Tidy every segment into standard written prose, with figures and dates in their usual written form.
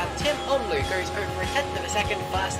lap, Tim Onlu goes over a tenth of a second fast.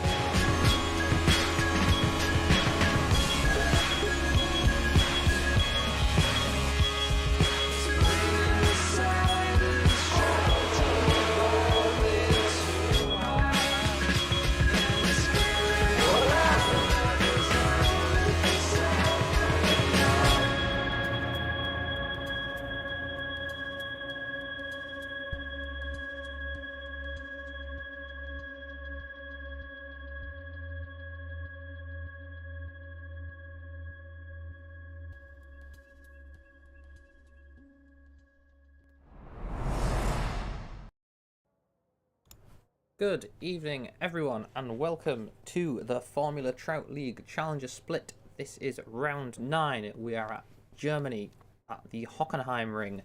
Good evening, everyone, and welcome to the Formula Trout League Challenger Split. This is round 9. We are at Germany at the Hockenheimring.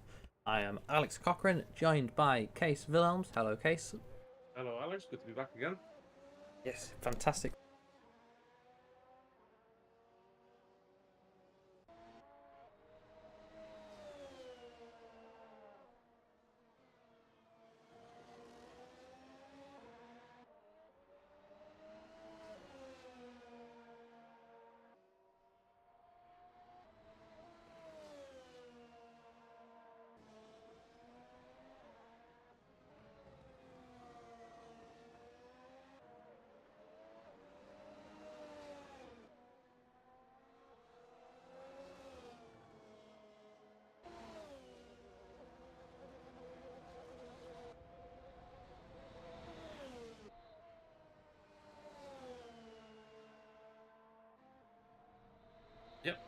I am Alex Cochran, joined by Case Wilhelms. Hello, Case. Hello, Alex. Good to be back again. Yes, fantastic. Yep.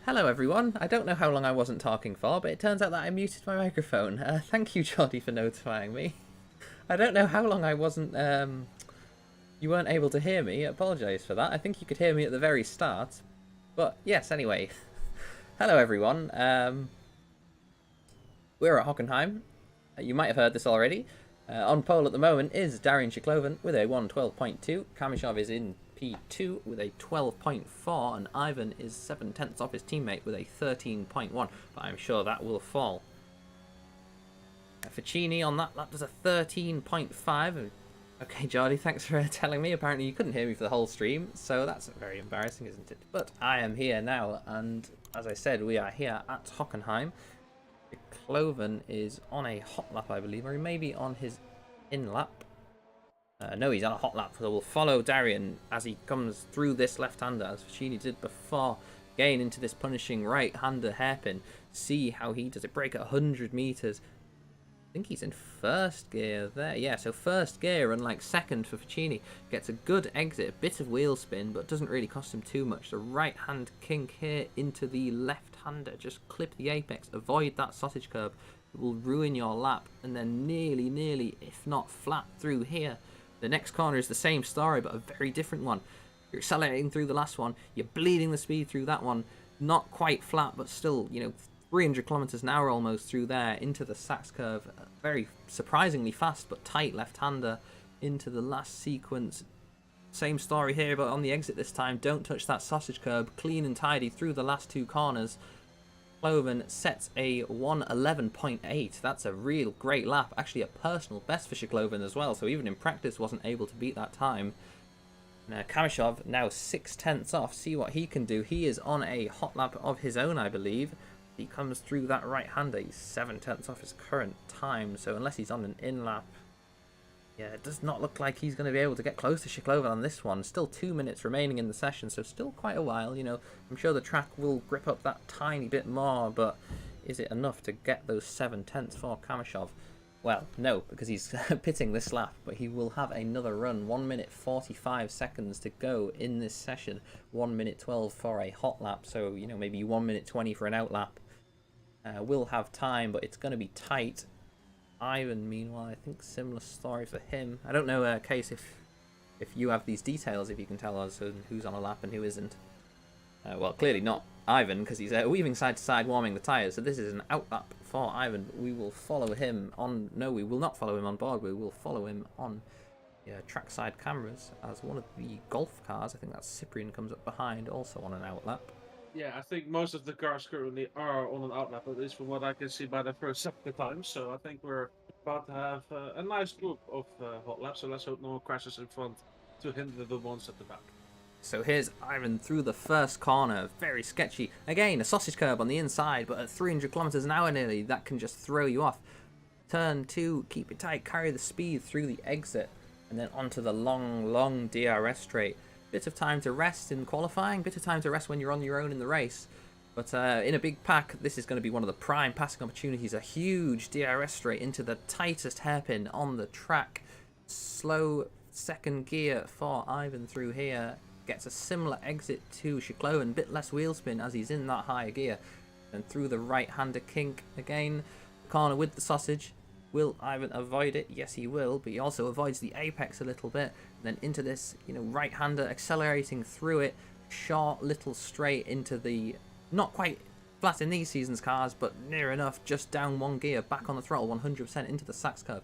Hello, everyone. I don't know how long I wasn't talking for, but it turns out that I muted my microphone. Thank you, Jordy, for notifying me. I don't know how long I wasn't, you weren't able to hear me. I apologise for that. I think you could hear me at the very start. But, yes, anyway. Hello, everyone. We're at Hockenheim. You might have heard this already. On pole at the moment is Darian Shiklovan with a 1:12.2. Kamishov is in P2 with a 12.4, and Ivan is 7/10 off his teammate with a 13.1. But I'm sure that will fall. Ficini on that lap does a 13.5. Okay, Jordy, thanks for telling me. Apparently you couldn't hear me for the whole stream, so that's very embarrassing, isn't it? But I am here now, and as I said, we are here at Hockenheim. Cloven is on a hot lap, I believe, or he may be on his in lap. No, he's on a hot lap, so we'll follow Darian as he comes through this left-hander, as Ficini did before, again into this punishing right-hander hairpin. See how he does it, break at 100 meters. I think he's in first gear there. Yeah, so first gear, unlike second for Ficini. Gets a good exit, a bit of wheel spin, but doesn't really cost him too much. The right hand kink here into the left hander. Just clip the apex, avoid that sausage curb. It will ruin your lap, and then nearly, if not flat through here. The next corner is the same story, but a very different one. You're accelerating through the last one. You're bleeding the speed through that one. Not quite flat, but still, 300 kilometers an hour almost through there into the Sachs curve. Very surprisingly fast but tight left-hander into the last sequence. Same story here, but on the exit this time. Don't touch that sausage curb. Clean and tidy through the last two corners. Cloven sets a 1:11.8. That's a real great lap. Actually a personal best for Shiklovan as well, so even in practice wasn't able to beat that time. Kamishov now 6/10 off. See what he can do. He is on a hot lap of his own, I believe. He comes through that right-hander. He's 7/10 off his current time, so unless he's on an in-lap, yeah, it does not look like he's going to be able to get close to Shiklovan on this one. Still 2 minutes remaining in the session, so still quite a while. I'm sure the track will grip up that tiny bit more, but is it enough to get those 7/10 for Kamishov? Well, no, because he's pitting this lap, but he will have another run. 1 minute 45 seconds to go in this session. 1 minute 12 for a hot lap, so, maybe 1 minute 20 for an out lap. Will have time, but it's going to be tight. Ivan, meanwhile, I think similar story for him. I don't know, Case, if you have these details, if you can tell us who's on a lap and who isn't. Well, clearly not Ivan, because he's weaving side to side, warming the tyres. So this is an out lap for Ivan. We will follow him on... No, we will not follow him on board. We will follow him on trackside cameras as one of the golf cars. I think that's Cyprian comes up behind, also on an out lap. Yeah, I think most of the cars currently are on an outlap, at least from what I can see by the first second time. So I think we're about to have a nice group of hot laps. So let's hope no one crashes in front to hinder the ones at the back. So here's Ivan through the first corner. Very sketchy. Again, a sausage curb on the inside, but at 300 kilometers an hour nearly, that can just throw you off. Turn 2, keep it tight, carry the speed through the exit, and then onto the long DRS straight. Bit of time to rest in qualifying, bit of time to rest when you're on your own in the race. But in a big pack, this is going to be one of the prime passing opportunities. A huge DRS straight into the tightest hairpin on the track. Slow second gear for Ivan through here. Gets a similar exit to Shiklovan, bit less wheel spin as he's in that higher gear. And through the right-hander kink again. Corner with the sausage. Will Ivan avoid it? Yes, he will, but he also avoids the apex a little bit. And then into this, right-hander accelerating through it. Short little straight into the... Not quite flat in these season's cars, but near enough. Just down one gear, back on the throttle, 100% into the Sachs curve.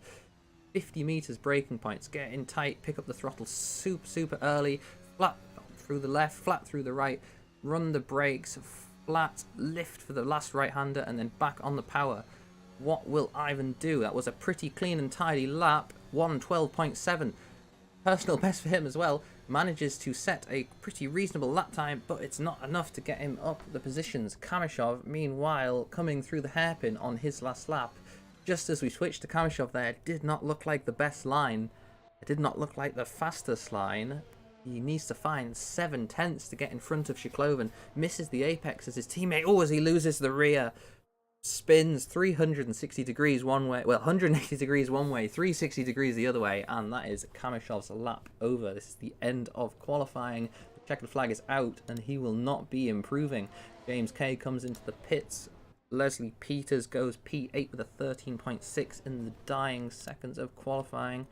50 meters braking points. Get in tight, pick up the throttle super early. Flat through the left, flat through the right. Run the brakes, flat, lift for the last right-hander, and then back on the power. What will Ivan do? That was a pretty clean and tidy lap. 1:12.7. Personal best for him as well. Manages to set a pretty reasonable lap time, but it's not enough to get him up the positions. Kamishov, meanwhile, coming through the hairpin on his last lap. Just as we switched to Kamishov there, it did not look like the best line. It did not look like the fastest line. He needs to find 7/10 to get in front of Shiklovan. Misses the apex as his teammate. Oh, as he loses the rear. Spins 360 degrees one way, well, 180 degrees one way, 360 degrees the other way, and that is Kamishov's lap over. This is the end of qualifying. The checkered flag is out, and he will not be improving. James Kay comes into the pits. Leslie Peters goes P8 with a 13.6 in the dying seconds of qualifying.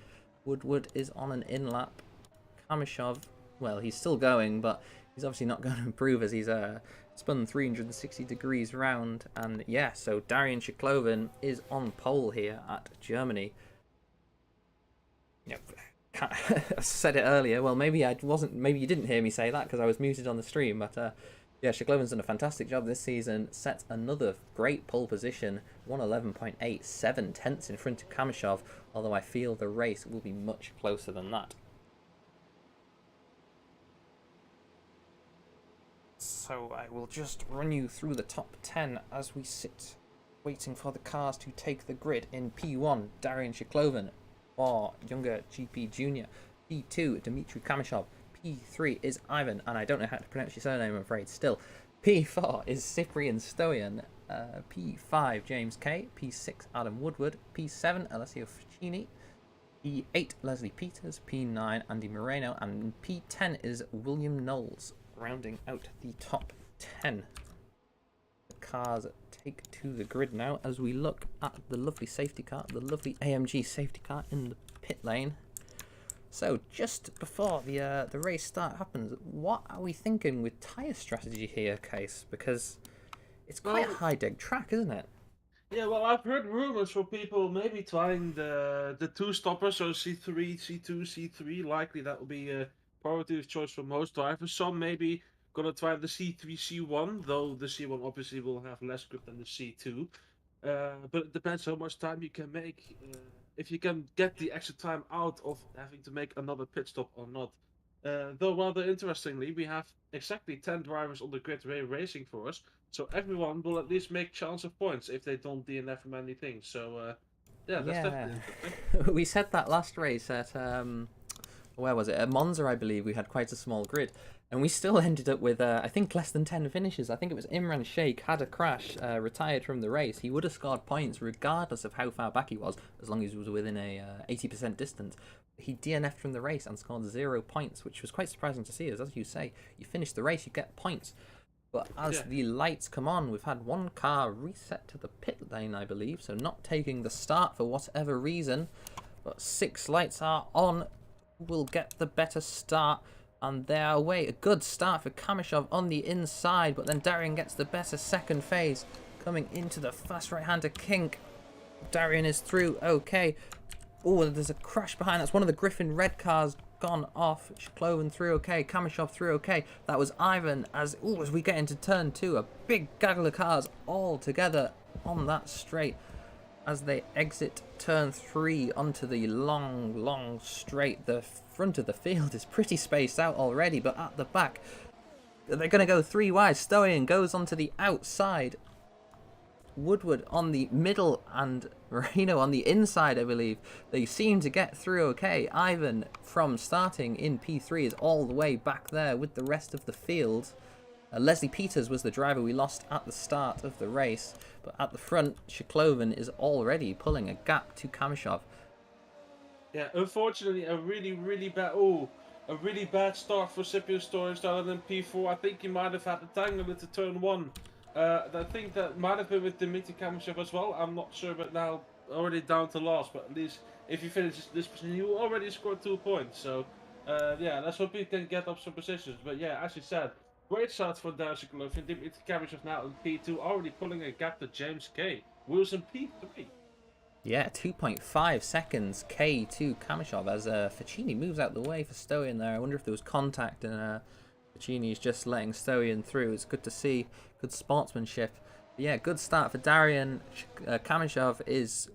Woodward is on an in-lap. Kamishov, well, he's still going, but he's obviously not going to improve as he's spun 360 degrees round. And yeah, so Darian Shiklovan is on pole here at Germany. Yep. I said it earlier. Well, maybe I wasn't. Maybe you didn't hear me say that because I was muted on the stream. But yeah, Shkloven's done a fantastic job this season. Sets another great pole position. 111.8, 7/10 in front of Kamishov. Although I feel the race will be much closer than that. So I will just run you through the top 10 as we sit, waiting for the cars to take the grid. In P1, Darian Shkloven, for Younger GP Junior. P2, Dmitry Kamishov. P3 is Ivan, and I don't know how to pronounce your surname, I'm afraid, still. P4 is Cyprian Stoyan. P5, James Kay. P6, Adam Woodward. P7, Alessio Ficini. P8, Leslie Peters. P9, Andy Moreno. And P10 is William Knowles, rounding out the top 10. The cars take to the grid now as we look at the lovely safety car, the lovely AMG safety car in the pit lane. So just before the race start happens, what are we thinking with tyre strategy here, Case? Because it's quite a high-deg track, isn't it? Yeah, well, I've heard rumors for people maybe trying the two stoppers, so C3, C2, C3. Likely that will be a priority of choice for most drivers. Some maybe gonna try the C3, C1, though the C1 obviously will have less grip than the C2. But it depends how much time you can make. If you can get the extra time out of having to make another pit stop or not. Though rather interestingly, we have exactly 10 drivers on the grid racing for us. So everyone will at least make chance of points if they don't DNF from anything. So yeah, that's definitely interesting. We said that last race at where was it? At Monza, I believe. We had quite a small grid, and we still ended up with I think less than 10 finishes. I think it was Imran Sheikh had a crash, retired from the race. He would have scored points regardless of how far back he was, as long as he was within a 80% distance. He DNF'd from the race and scored 0 points, which was quite surprising to see. As you say, you finish the race, you get points. But as the lights come on, we've had one car reset to the pit lane, I believe, so not taking the start for whatever reason. But 6 lights are on. Will get the better start, and they're away. A good start for Kamishov on the inside, but then Darian gets the better second phase, coming into the fast right-hander kink. Darian is through, okay. Oh, there's a crash behind. That's one of the Griffin red cars gone off. Shkloven through, okay. Kamishov through, okay. That was Ivan. As we get into turn 2, a big gaggle of cars all together on that straight. As they exit turn 3 onto the long straight. The front of the field is pretty spaced out already, but at the back, they're going to go 3 wide. Stoyan goes onto the outside. Woodward on the middle and Moreno on the inside, I believe. They seem to get through okay. Ivan, from starting in P3, is all the way back there with the rest of the field. Leslie Peters was the driver we lost at the start of the race, but at the front, Shkloven is already pulling a gap to Kamishov. Yeah, unfortunately, a really bad start for Cyprian Story. Started in P4. I think he might have had the tangle into turn 1. I think that might have been with Dmitry Kamishov as well. I'm not sure, but now already down to last. But at least if he finishes this position, he will already score 2 points. So yeah, let's hope he can get up some positions. But yeah, as you said, great start for Darian Shkloven. Dmitry Kamishov now in P2, already pulling a gap to James Kay. Wilson P3. Yeah, 2.5 seconds K to Kamishov as Ficini moves out the way for Stoyan there. I wonder if there was contact and Ficini's just letting Stoyan through. It's good to see. Good sportsmanship. But yeah, good start for Darian. Kamishov is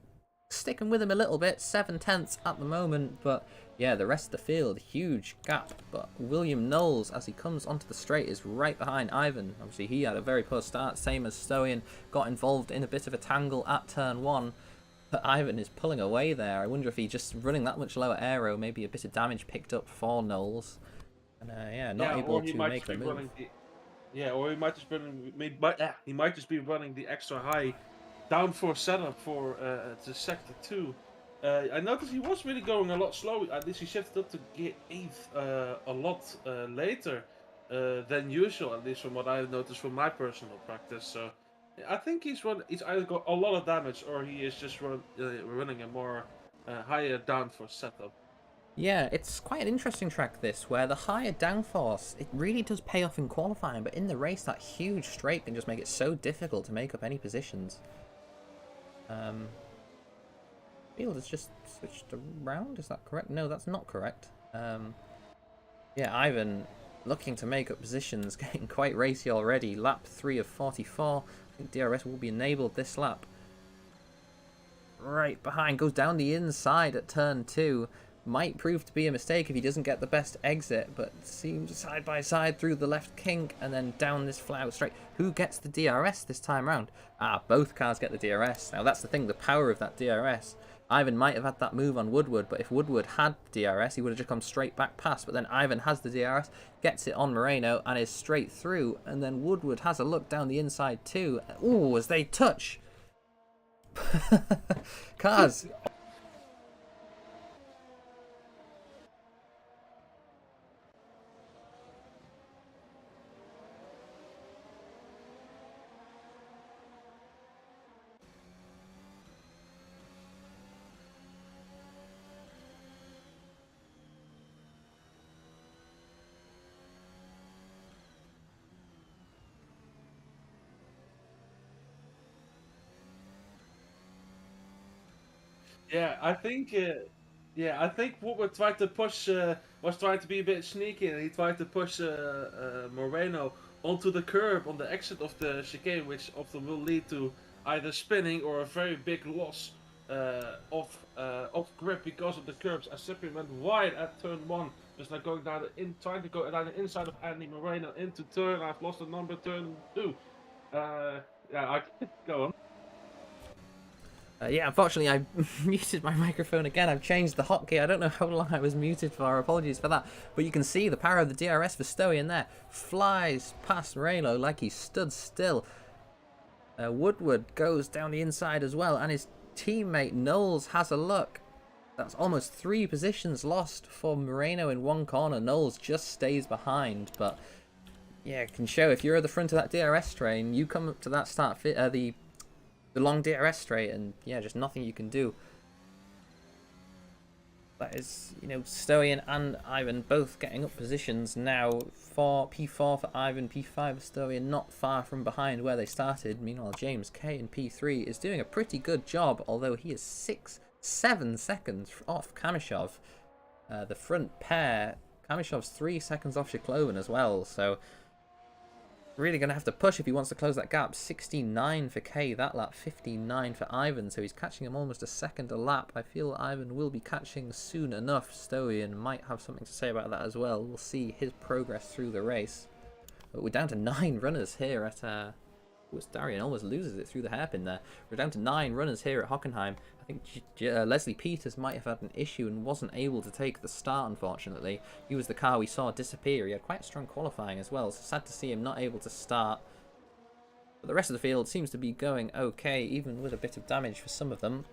sticking with him a little bit. 7/10 at the moment. But yeah, the rest of the field, huge gap. But William Knowles, as he comes onto the straight, is right behind Ivan. Obviously, he had a very poor start. Same as Stoyan. Got involved in a bit of a tangle at turn 1. But Ivan is pulling away there. I wonder if he just running that much lower aero, maybe a bit of damage picked up for Knowles. And yeah, not able to make the move. Or he might just be running the extra high downforce setup for the sector 2. I noticed he was really going a lot slower. At least he shifted up to gear 8th a lot later than usual. At least from what I've noticed from my personal practice. So I think he's either got a lot of damage or he is just running a more higher downforce setup. Yeah, it's quite an interesting track this, where the higher downforce, it really does pay off in qualifying, but in the race that huge straight can just make it so difficult to make up any positions. Field has just switched around. Is that correct? No, that's not correct. Yeah, Ivan looking to make up positions, getting quite racy already. Lap 3 of 44. I think DRS will be enabled this lap. Right behind, goes down the inside at turn 2. Might prove to be a mistake if he doesn't get the best exit, but seems side by side through the left kink and then down this flat out straight. Who gets the DRS this time round? Ah, both cars get the DRS. Now that's the thing, the power of that DRS. Ivan might have had that move on Woodward, but if Woodward had the DRS, he would have just come straight back past. But then Ivan has the DRS, gets it on Moreno, and is straight through. And then Woodward has a look down the inside too. Ooh, as they touch. Cars. Yeah, I think. I think Woodward tried to push. Was trying to be a bit sneaky, and he tried to push Moreno onto the curb on the exit of the chicane, which often will lead to either spinning or a very big loss of grip because of the curbs. As Cyprian went wide at turn 1, just like going down trying to go down the inside of Andy Moreno into turn. I've lost the number, turn 2. I go on. Yeah, unfortunately I muted my microphone again. I've changed the hotkey. I don't know how long I was muted for. Apologies for that. But you can see the power of the DRS for Stowe in there. Flies past Moreno like he stood still. Woodward goes down the inside as well. And his teammate Knowles has a look. That's almost 3 positions lost for Moreno in one corner. Knowles just stays behind. But yeah, it can show if you're at the front of that DRS train, you come up to that start the long DRS straight, and yeah, just nothing you can do. That is, you know, Stoian and Ivan both getting up positions now. For P4 for Ivan, P5 for Stoian, not far from behind where they started. Meanwhile, James K in P3 is doing a pretty good job, although he is 7 seconds off Kamishov. The front pair, Kamishov's 3 seconds off Shiklovin as well, so really going to have to push if he wants to close that gap. 69 for K that lap, 59 for Ivan, so he's catching him almost a second a lap. I feel Ivan will be catching soon enough. Stoian might have something to say about that as well. We'll see his progress through the race. But we're down to 9 runners here at Darian almost loses it through the hairpin there. We're down to 9 runners here at Hockenheim. I think Leslie Peters might have had an issue and wasn't able to take the start, unfortunately. He was the car we saw disappear. He had quite strong qualifying as well, so sad to see him not able to start. But the rest of the field seems to be going okay, even with a bit of damage for some of them.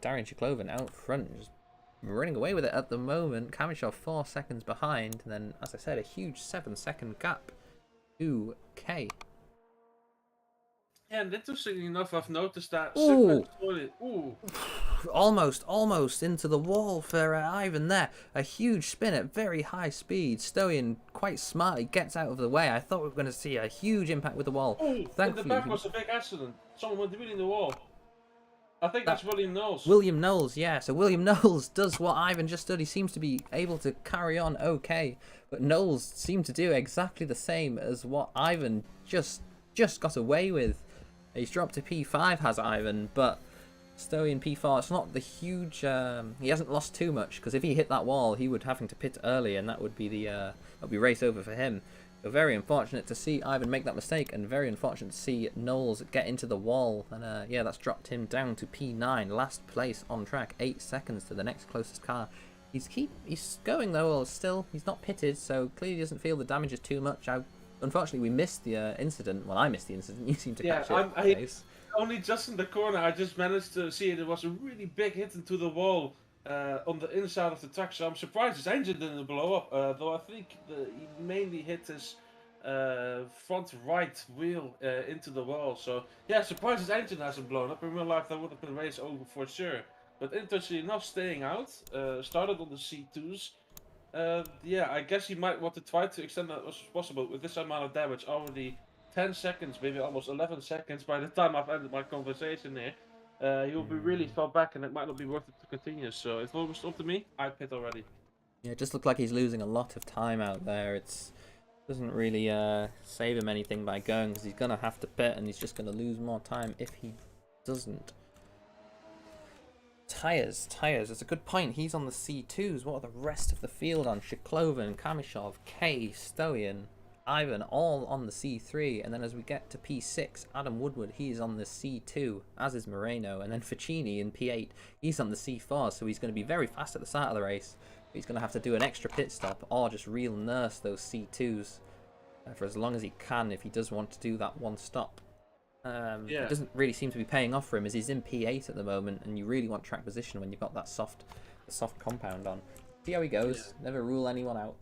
Darian Shiklovin out front, just running away with it at the moment. Kamishov 4 seconds behind, and then, as I said, a huge 7-second gap to K. Yeah, and interestingly enough, I've noticed that. Ooh. Ooh. Almost into the wall for Ivan there. A huge spin at very high speed. Stoian quite smartly gets out of the way. I thought we were going to see a huge impact with the wall. Ooh, Thankfully, in the back was a big accident. Someone went really in the wall. I think that's William Knowles. William Knowles, yeah. So William Knowles does what Ivan just did. He seems to be able to carry on okay. But Knowles seemed to do exactly the same as what Ivan just got away with. He's dropped to P5, has Ivan, but Stoian P4, it's not the huge... he hasn't lost too much, because if he hit that wall, he would having to pit early, and that would be race over for him. So very unfortunate to see Ivan make that mistake, and very unfortunate to see Knowles get into the wall. And yeah, that's dropped him down to P9, last place on track, 8 seconds to the next closest car. He's going though, still. He's not pitted, so clearly doesn't feel the damage is too much. Unfortunately, we missed the incident. Well, I missed the incident. You seem to catch it. Only just in the corner. I just managed to see it. It was a really big hit into the wall on the inside of the track. So I'm surprised his engine didn't blow up. Though I think he mainly hit his front right wheel into the wall. So yeah, surprised his engine hasn't blown up. In real life, that would have been race over for sure. But interestingly enough, staying out. Started on the C2s. Yeah, I guess he might want to try to extend that as much as possible with this amount of damage. Already 10 seconds, maybe almost 11 seconds by the time I've ended my conversation here. You'll be really far back, and it might not be worth it to continue. So if it was up to me, I'd pit already. Yeah, it just looked like he's losing a lot of time out there. It doesn't really save him anything by going, because he's gonna have to pit, and he's just gonna lose more time if he doesn't. Tyres. It's a good point. He's on the C2s. What are the rest of the field on? Shiklovin, Kamishov, K, Stoyan, Ivan, all on the C3. And then as we get to P6, Adam Woodward, he is on the C2, as is Moreno. And then Ficini in P8, he's on the C4, so he's going to be very fast at the start of the race. But he's going to have to do an extra pit stop or just real nurse those C2s for as long as he can if he does want to do that one stop. It doesn't really seem to be paying off for him, as he's in P8 at the moment, and you really want track position when you've got that soft compound on. See how he goes. Yeah. Never rule anyone out.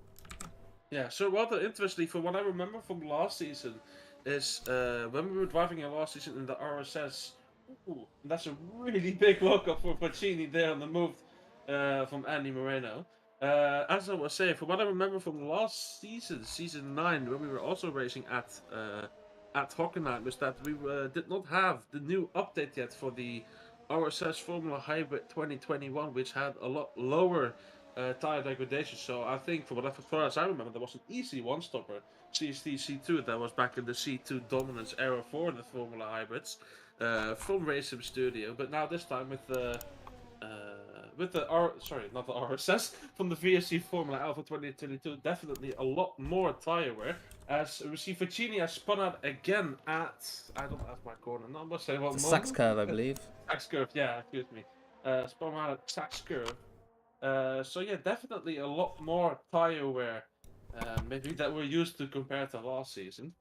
Yeah, so rather interestingly, from what I remember from last season, is when we were driving in last season in the RSS, that's a really big lockup for Pacini there on the move from Andy Moreno. As I was saying, from what I remember from last season, season 9, when we were also racing at Hockenheim, is that we did not have the new update yet for the RSS Formula Hybrid 2021, which had a lot lower tire degradation. So I think, as far as I remember, there was an easy one-stopper, CST C2, that was back in the C2 dominance era for the Formula Hybrids from Racing Studio. But now this time with the not the RSS, from the VRC Formula Alpha 2022, definitely a lot more tire wear. As we see Ficini has spun out again at, I don't have my corner number, say what moment? Sachs curve, I believe. Sachs curve, yeah, excuse me. Spun out at Sachs curve. So yeah, definitely a lot more tire wear, maybe that we're used to compared to last season.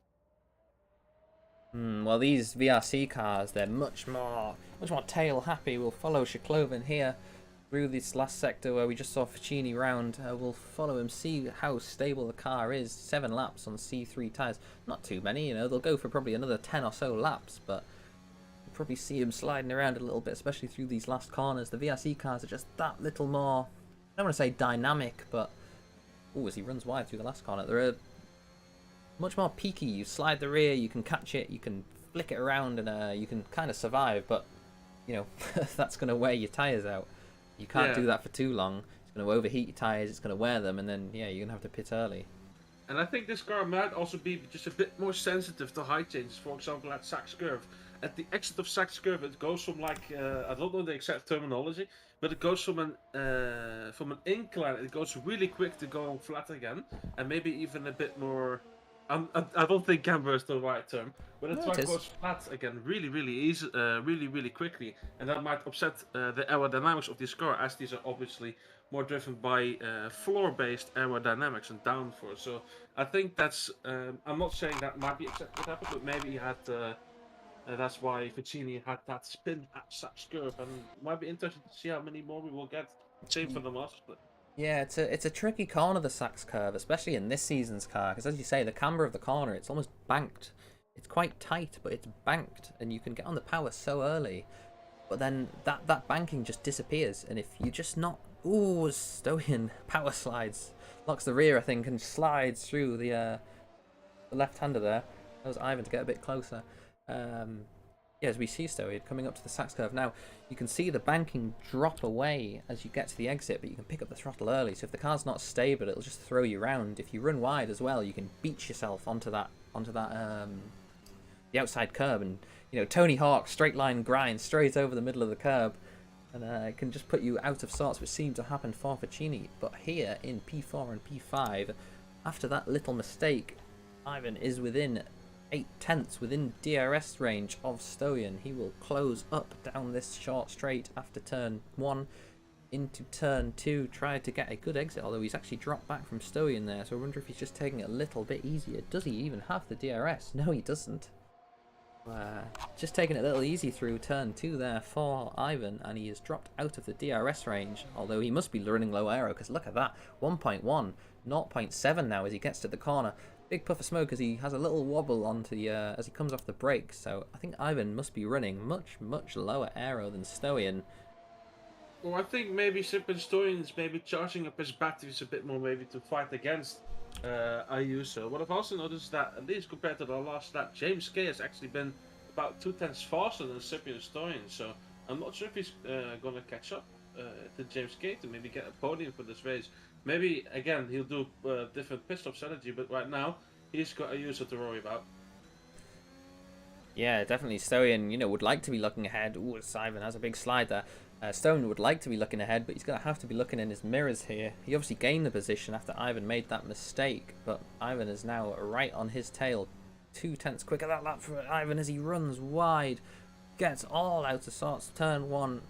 Well, these VRC cars, they're much more tail happy. We'll follow Shiklovin here through this last sector where we just saw Ficini round. We'll follow him, see how stable the car is. 7 laps on C3 tyres. Not too many, you know. They'll go for probably another 10 or so laps, but you'll probably see him sliding around a little bit, especially through these last corners. The VRC cars are just that little more, I don't want to say dynamic, but as he runs wide through the last corner, they're much more peaky. You slide the rear, you can catch it, you can flick it around, and you can kind of survive, but you know, that's going to wear your tyres out. You can't do that for too long. It's going to overheat your tyres, it's going to wear them, and then, yeah, you're going to have to pit early. And I think this car might also be just a bit more sensitive to height changes. For example, at Sachs Curve. At the exit of Sachs Curve, it goes from like, I don't know the exact terminology, but it goes from an incline, it goes really quick to go flat again. And maybe even a bit more, I don't think camber is the right term, but it's like goes flat again really easy, really quickly, and that might upset the aerodynamics of this car, as these are obviously more driven by floor-based aerodynamics and downforce. So I think that's, I'm not saying that might be exactly what happened, but maybe he had, that's why Ficini had that spin at Sachs Curve, and it might be interesting to see how many more we will get. Same for the Master Split. Yeah, it's a tricky corner, the Sachs Curve, especially in this season's car, because as you say, the camber of the corner, it's almost banked. It's quite tight, but it's banked, and you can get on the power so early. But then that banking just disappears, and if you're just not... Ooh, Stoyan power slides. Locks the rear, I think, and slides through the left-hander there. That was Ivan to get a bit closer. Yeah, as we see Stoyan coming up to the Sachs Curve now, you can see the banking drop away as you get to the exit, but you can pick up the throttle early. So if the car's not stable, it'll just throw you around. If you run wide as well, you can beat yourself onto that the outside curb, and you know, Tony Hawk straight line grind straight over the middle of the curb, and it can just put you out of sorts, which seemed to happen for Ficini. But here in P4 and P5, after that little mistake, Ivan is within 8/10 within DRS range of Stoyan. He will close up down this short straight after turn 1 into turn 2, try to get a good exit, although he's actually dropped back from Stoyan there, so I wonder if he's just taking it a little bit easier. Does he even have the DRS? No, he doesn't. Just taking it a little easy through turn 2 there for Ivan, and he has dropped out of the DRS range, although he must be running low aero, because look at that, 1.1, 0.7 now as he gets to the corner. Big puff of smoke as he has a little wobble onto the as he comes off the brakes. So I think Ivan must be running much lower aero than Stoyan. Well, I think maybe Stoyan is maybe charging up his batteries a bit more, maybe to fight against Ayuso. What I've also noticed is that, at least compared to the last lap, James Kay has actually been about 2/10 faster than Stoyan. So I'm not sure if he's gonna catch up to James Kay to maybe get a podium for this race. Maybe again he'll do different pit stop strategy, but right now he's got a user to worry about. Yeah, definitely. Stoyan, would like to be looking ahead. Ooh, Ivan has a big slide there. Stoyan would like to be looking ahead, but he's going to have to be looking in his mirrors here. He obviously gained the position after Ivan made that mistake, but Ivan is now right on his tail. 2/10 quicker that lap for Ivan as he runs wide. Gets all out of sorts. Turn 1.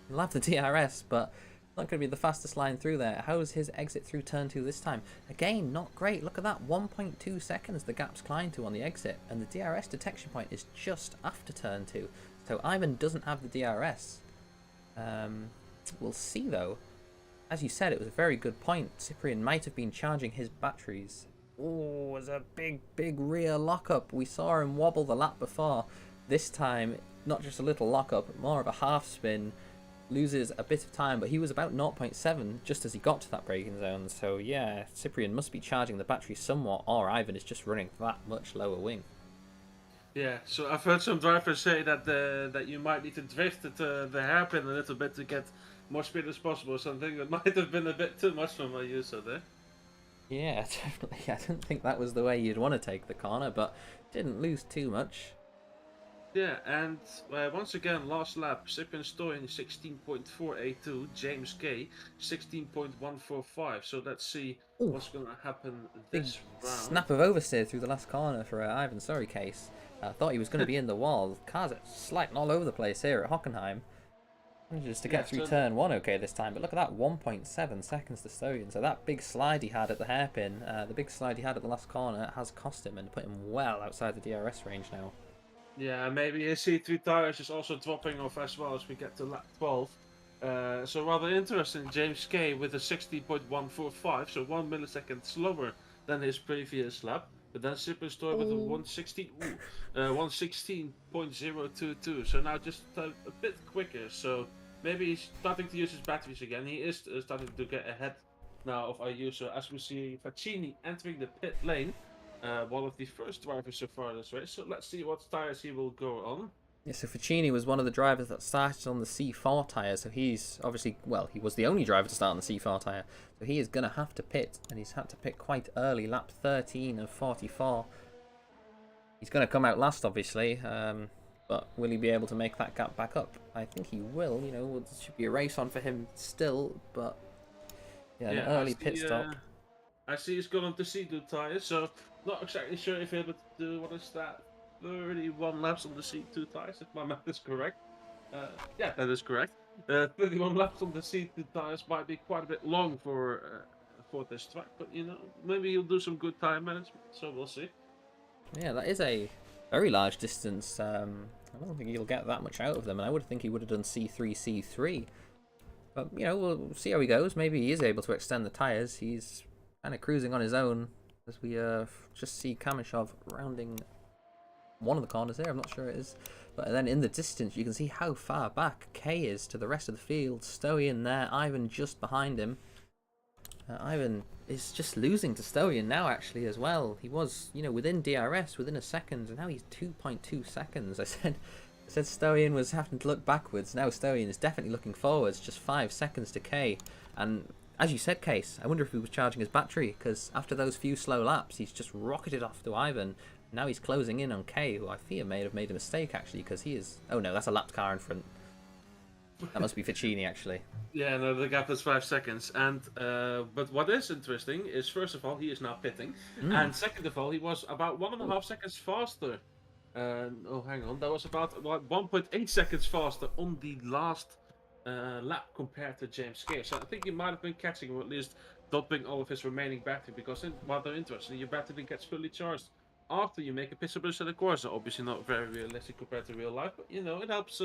He'll have the DRS, but not going to be the fastest line through there. How's his exit through turn 2 this time? Again, not great. Look at that, 1.2 seconds the gap's climbed to on the exit, and the DRS detection point is just after turn 2. So Ivan doesn't have the DRS. We'll see though. As you said, it was a very good point. Cyprian might have been charging his batteries. Oh, it was a big rear lockup. We saw him wobble the lap before. This time, not just a little lockup, but more of a half spin. Loses a bit of time, but he was about 0.7 just as he got to that braking zone. So yeah, Cyprian must be charging the battery somewhat, or Ivan is just running that much lower wing. Yeah, so I've heard some drivers say that that you might need to drift the hairpin a little bit to get more speed as possible. Something that might have been a bit too much from my user there. Yeah, definitely. I don't think that was the way you'd want to take the corner, but didn't lose too much. Yeah, and once again, last lap, Cyprian Stoyan 16.482, James Kay 16.145. So let's see what's going to happen this round. Snap of oversteer through the last corner for Ivan. Sorry, Case. I thought he was going to be in the wall. Cars are sliding all over the place here at Hockenheim. Just to get through turn 1 okay this time, but look at that, 1.7 seconds to Stoyan. So that big slide he had at the hairpin, the big slide he had at the last corner has cost him and put him well outside the DRS range now. Yeah, maybe his C3 tires is also dropping off as well as we get to lap 12. So rather interesting, James Kay with a 60.145, so 1 millisecond slower than his previous lap. But then Cyprian Stoyan with a 116.022, so now just a bit quicker. So maybe he's starting to use his batteries again. He is starting to get ahead now of our user, as we see Faccini entering the pit lane. One of the first drivers so far this race, so let's see what tires he will go on. Yeah, so Faccini was one of the drivers that started on the C4 tyre, so he's obviously, well, he was the only driver to start on the C4 tyre, so he is going to have to pit, and he's had to pit quite early, lap 13 of 44. He's going to come out last, obviously, but will he be able to make that gap back up? I think he will, it should be a race on for him still, but yeah, an early pit stop. I see he's gone on to C2 tyres, so not exactly sure if he'll be able to do, what is that, 31 laps on the C2 tyres, if my math is correct. Yeah, that is correct. 31 laps on the C2 tyres might be quite a bit long for this track, but maybe he'll do some good time management, so we'll see. Yeah, that is a very large distance. I don't think he'll get that much out of them, and I would think he would have done C3, C3. But, we'll see how he goes. Maybe he is able to extend the tyres. He's kind of cruising on his own as we just see Kamishov rounding one of the corners here. I'm not sure it is. But then in the distance, you can see how far back Kay is to the rest of the field. Stoyan there, Ivan just behind him. Ivan is just losing to Stoyan now, actually, as well. He was, within DRS, within a second, and now he's 2.2 seconds. I said Stoyan was having to look backwards. Now Stoyan is definitely looking forwards, just 5 seconds to Kay. And as you said, Case, I wonder if he was charging his battery, because after those few slow laps, he's just rocketed off to Ivan. Now he's closing in on Kay, who I fear may have made a mistake, actually, because he is... Oh no, that's a lapped car in front. That must be Faccini, actually. Yeah, no, the gap is 5 seconds. And but what is interesting is, first of all, he is now pitting. And second of all, he was about 1.5 seconds faster. Oh, hang on. That was about 1.8 seconds faster on the last lap compared to James Kay. So I think he might have been catching, or at least dumping all of his remaining battery, because rather interesting, your battery gets fully charged after you make a pit stop at Assetto Corsa. Obviously not very realistic compared to real life, but it helps.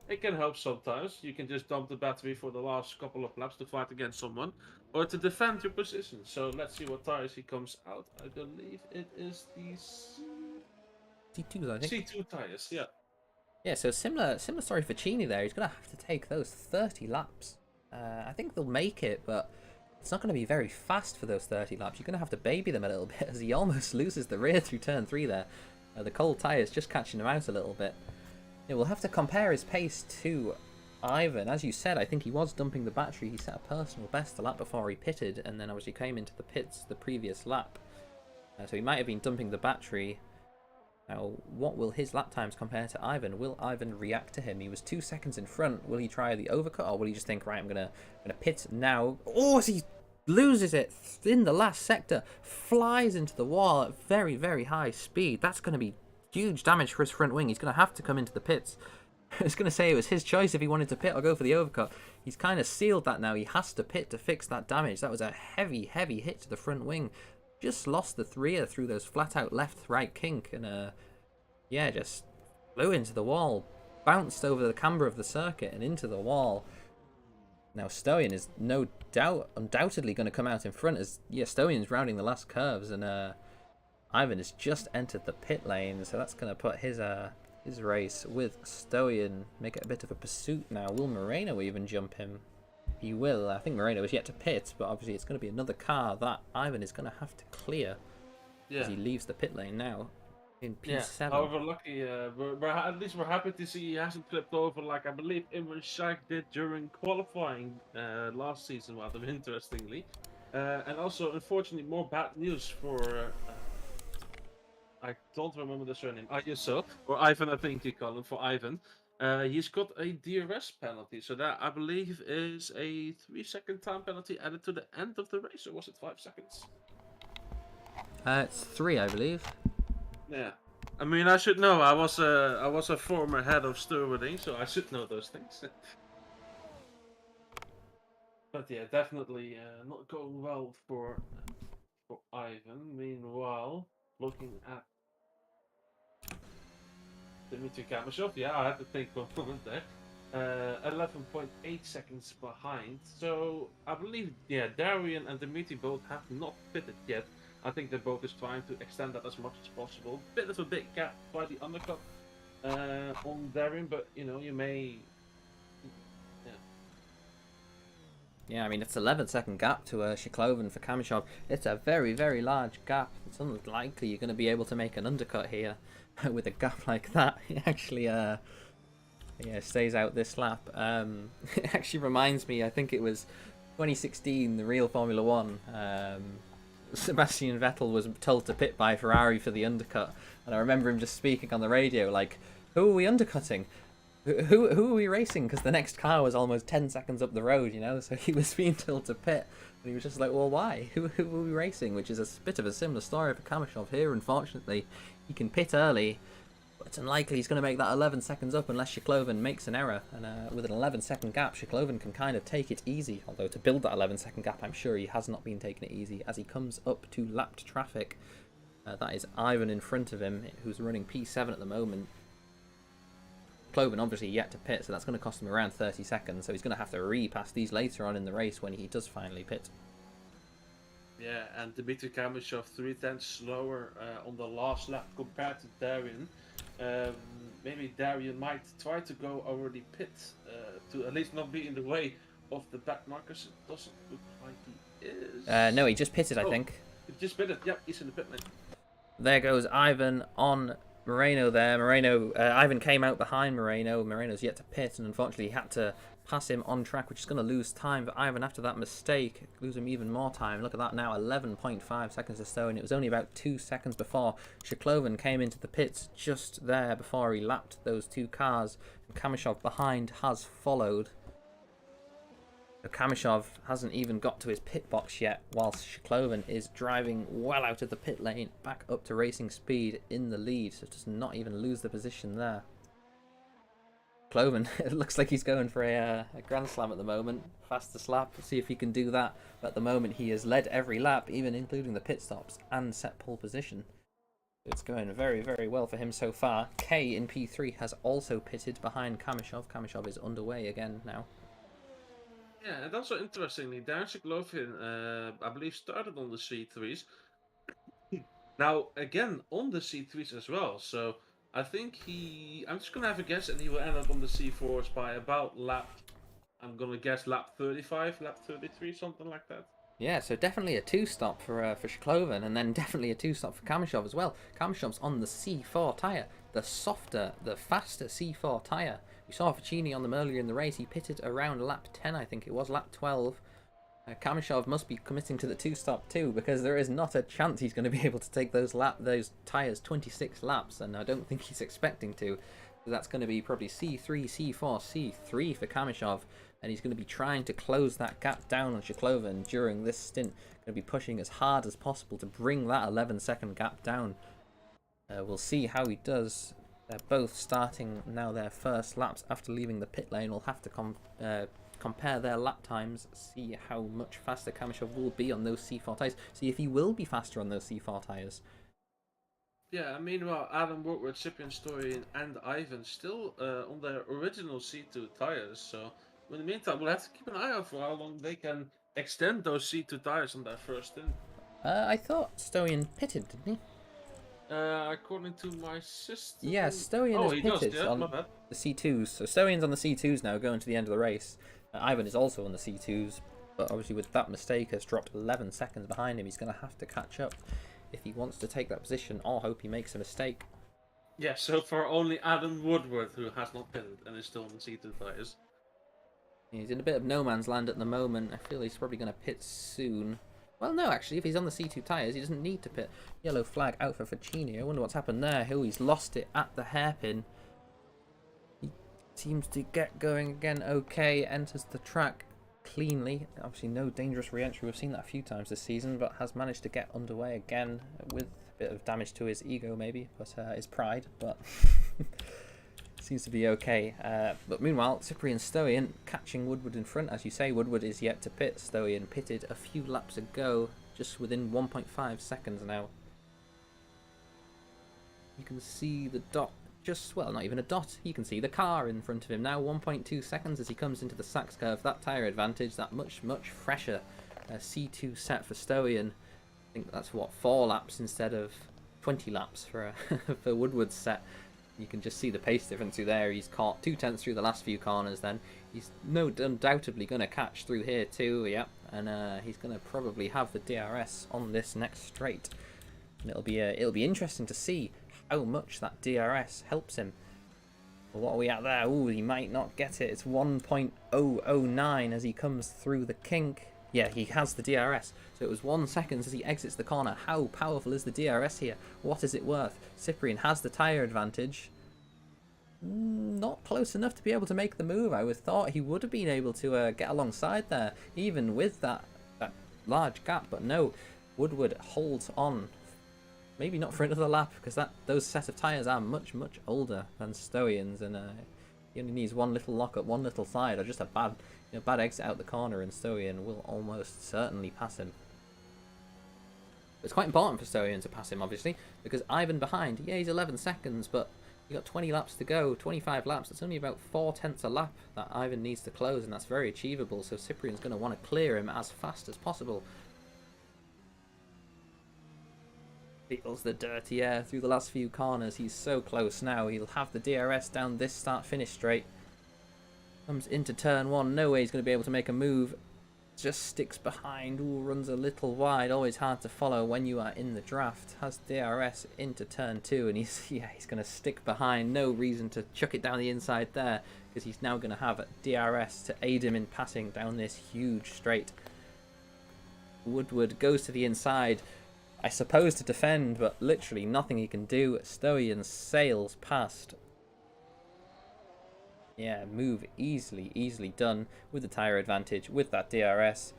It can help sometimes. You can just dump the battery for the last couple of laps to fight against someone, or to defend your position. So let's see what tires he comes out. I believe it is the C2s, I think. C2 tires, yeah. Yeah, so similar story for Faccini there. He's going to have to take those 30 laps. I think they'll make it, but it's not going to be very fast for those 30 laps. You're going to have to baby them a little bit, as he almost loses the rear through turn 3 there. The cold tyres just catching him out a little bit. Yeah, we'll have to compare his pace to Ivan. As you said, I think he was dumping the battery. He set a personal best the lap before he pitted, and then obviously came into the pits the previous lap. So he might have been dumping the battery. Now, what will his lap times compare to Ivan? Will Ivan react to him? He was 2 seconds in front. Will he try the overcut, or will he just think, right, I'm gonna pit now? Oh, as he loses it in the last sector, flies into the wall at very, very high speed. That's going to be huge damage for his front wing. He's going to have to come into the pits. I was going to say it was his choice if he wanted to pit or go for the overcut. He's kind of sealed that now. He has to pit to fix that damage. That was a heavy, heavy hit to the front wing. Just lost the rear through those flat-out left-right kink, and yeah, just flew into the wall, bounced over the camber of the circuit and into the wall. Now Stoyan is no doubt, undoubtedly going to come out in front as Stoyan's rounding the last curves, and Ivan has just entered the pit lane, so that's going to put his race with Stoyan, make it a bit of a pursuit now. Will Moreno even jump him? He will. I think Moreno is yet to pit, but obviously it's going to be another car that Ivan is going to have to clear as he leaves the pit lane now in P7. Yeah. However, lucky, at least we're happy to see he hasn't flipped over like I believe Imran Shaikh did during qualifying last season, rather interestingly. And also, unfortunately, more bad news for I don't remember the surname. Ayuso, or Ivan, I think you call him, for Ivan. He's got a DRS penalty, so that I believe is a 3-second time penalty added to the end of the race, or was it 5 seconds? It's 3, I believe. Yeah, I mean I should know. I was a former head of stewarding, so I should know those things. But yeah, definitely not going well for Ivan. Meanwhile, looking at Dmitry Kamashov, yeah, I had to think for a moment there. 11.8 seconds behind. So I believe, yeah, Darian and Dmitry both have not pitted yet. I think they're both just trying to extend that as much as possible. Bit of a big gap by the undercut on Darian, but you know, you may. Yeah, I mean, it's 11-second gap to Shiklovan for Kamishov. It's a very, very large gap. It's unlikely you're going to be able to make an undercut here with a gap like that. It actually stays out this lap. It actually reminds me, I think it was 2016, the real Formula 1. Sebastian Vettel was told to pit by Ferrari for the undercut. And I remember him just speaking on the radio like, who are we undercutting? Who are we racing? Because the next car was almost 10 seconds up the road, you know? So he was being told to pit. And he was just like, well, why? Who are we racing? Which is a bit of a similar story for Kamishov here. Unfortunately, he can pit early, but it's unlikely he's going to make that 11 seconds up unless Shiklovan makes an error. And with an 11-second gap, Shiklovan can kind of take it easy. Although to build that 11-second gap, I'm sure he has not been taking it easy as he comes up to lapped traffic. That is Ivan in front of him, who's running P7 at the moment. Shiklovan obviously yet to pit, so that's going to cost him around 30 seconds. So he's going to have to repass these later on in the race when he does finally pit. Yeah, and Dmitry Kamishov 3/10 slower on the last lap compared to Darian. Maybe Darian might try to go over the pit to at least not be in the way of the back markers. It doesn't look like he is. No, he just pitted, I think. He just pitted. Yep, he's in the pit lane. There goes Ivan on Moreno there. Ivan came out behind Moreno. Moreno's yet to pit, and unfortunately he had to pass him on track, which is going to lose time for Ivan after that mistake. Lose him even more time. Look at that now, 11.5 seconds or so, and it was only about 2 seconds before Shiklovan came into the pits just there before he lapped those two cars. And Kamishov behind has followed. So Kamishov hasn't even got to his pit box yet, whilst Shiklovan is driving well out of the pit lane, back up to racing speed in the lead, so does not even lose the position there. Shiklovan, it looks like he's going for a Grand Slam at the moment, fastest lap, see if he can do that. But at the moment he has led every lap, even including the pit stops, and set pole position. It's going very, very well for him so far. K in P3 has also pitted behind Kamishov. Kamishov is underway again now. Yeah, and also interestingly, Darren Shiklovan, I believe, started on the C3s. Now, again, on the C3s as well. So I think I'm just going to have a guess, and he will end up on the C4s by about lap, I'm going to guess lap 35, lap 33, something like that. Yeah, so definitely a two-stop for Shkloven, and then definitely a two-stop for Kamishov as well. Kamishov's on the C4 tyre, the softer, the faster C4 tyre. We saw Ficini on them earlier in the race. He pitted around lap 10, I think it was, lap 12. Kamishov must be committing to the two-stop too, because there is not a chance he's going to be able to take those tyres 26 laps, and I don't think he's expecting to. So that's going to be probably C3, C4, C3 for Kamishov, and he's going to be trying to close that gap down on Shkloven during this stint. Going to be pushing as hard as possible to bring that 11-second gap down. We'll see how he does. They're both starting now their first laps after leaving the pit lane. We'll have to compare their lap times, see how much faster Kamishov will be on those C4 tyres, see if he will be faster on those C4 tyres. Yeah, and meanwhile, Adam Woodward, Cyprian Stoyan, and Ivan still on their original C2 tires. So in the meantime, we'll have to keep an eye out for how long they can extend those C2 tires on their first stint. I thought Stoyan pitted, didn't he? According to my system. Yeah, Stoyan is pitted on the C2s. So Stoyan's on the C2s now, going to the end of the race. Ivan is also on the C2s, but obviously with that mistake has dropped 11 seconds behind him. He's going to have to catch up if he wants to take that position, or hope he makes a mistake. Yeah, so far only Adam Woodward who has not pitted and is still on the C2 tires. He's in a bit of no man's land at the moment. I feel he's probably going to pit soon. Well, no, actually, if he's on the C2 tyres, he doesn't need to pit. Yellow flag out for Ficini. I wonder what's happened there. He's lost it at the hairpin. He seems to get going again okay, enters the track cleanly. Obviously, no dangerous re-entry. We've seen that a few times this season, but has managed to get underway again with a bit of damage to his ego, maybe, but his pride, but seems to be okay. But meanwhile, Cyprian Stoyan catching Woodward in front. As you say, Woodward is yet to pit. Stoyan pitted a few laps ago, just within 1.5 seconds now. You can see the dot, well, not even a dot. You can see the car in front of him now. 1.2 seconds as he comes into the Sachs curve. That tyre advantage, that much fresher C2 set for Stoyan. I think that's what, 4 laps instead of 20 laps for for Woodward's set. You can just see the pace difference through there. He's caught 2/10 through the last few corners then. He's undoubtedly going to catch through here too, yeah. And he's going to probably have the DRS on this next straight. And it'll be interesting to see how much that DRS helps him. Well, what are we at there? Ooh, he might not get it. It's 1.009 as he comes through the kink. Yeah, he has the DRS. So it was 1 second as he exits the corner. How powerful is the DRS here? What is it worth? Cyprian has the tyre advantage. Not close enough to be able to make the move. I would thought he would have been able to get alongside there, even with that large gap. But no, Woodward holds on. Maybe not for another lap, because those set of tyres are much older than Stoyan's, and he only needs one little lock up, one little slide, or just a bad exit out the corner, and Stoyan will almost certainly pass him. It's quite important for Stoyan to pass him, obviously, because Ivan behind, yeah, he's 11 seconds, but you got 20 laps to go, 25 laps. It's only about 4/10 a lap that Ivan needs to close, and that's very achievable. So Cyprian's going to want to clear him as fast as possible. Feels the dirty air through the last few corners. He's so close now. He'll have the DRS down this start-finish straight. Comes into turn 1. No way he's going to be able to make a move. Just sticks behind. Ooh, runs a little wide. Always hard to follow when you are in the draft. Has DRS into turn 2, and he's going to stick behind. No reason to chuck it down the inside there, because he's now going to have DRS to aid him in passing down this huge straight. Woodward goes to the inside, I suppose to defend, but literally nothing he can do. Stoyan sails past. Yeah, move easily done with the tyre advantage, with that DRS.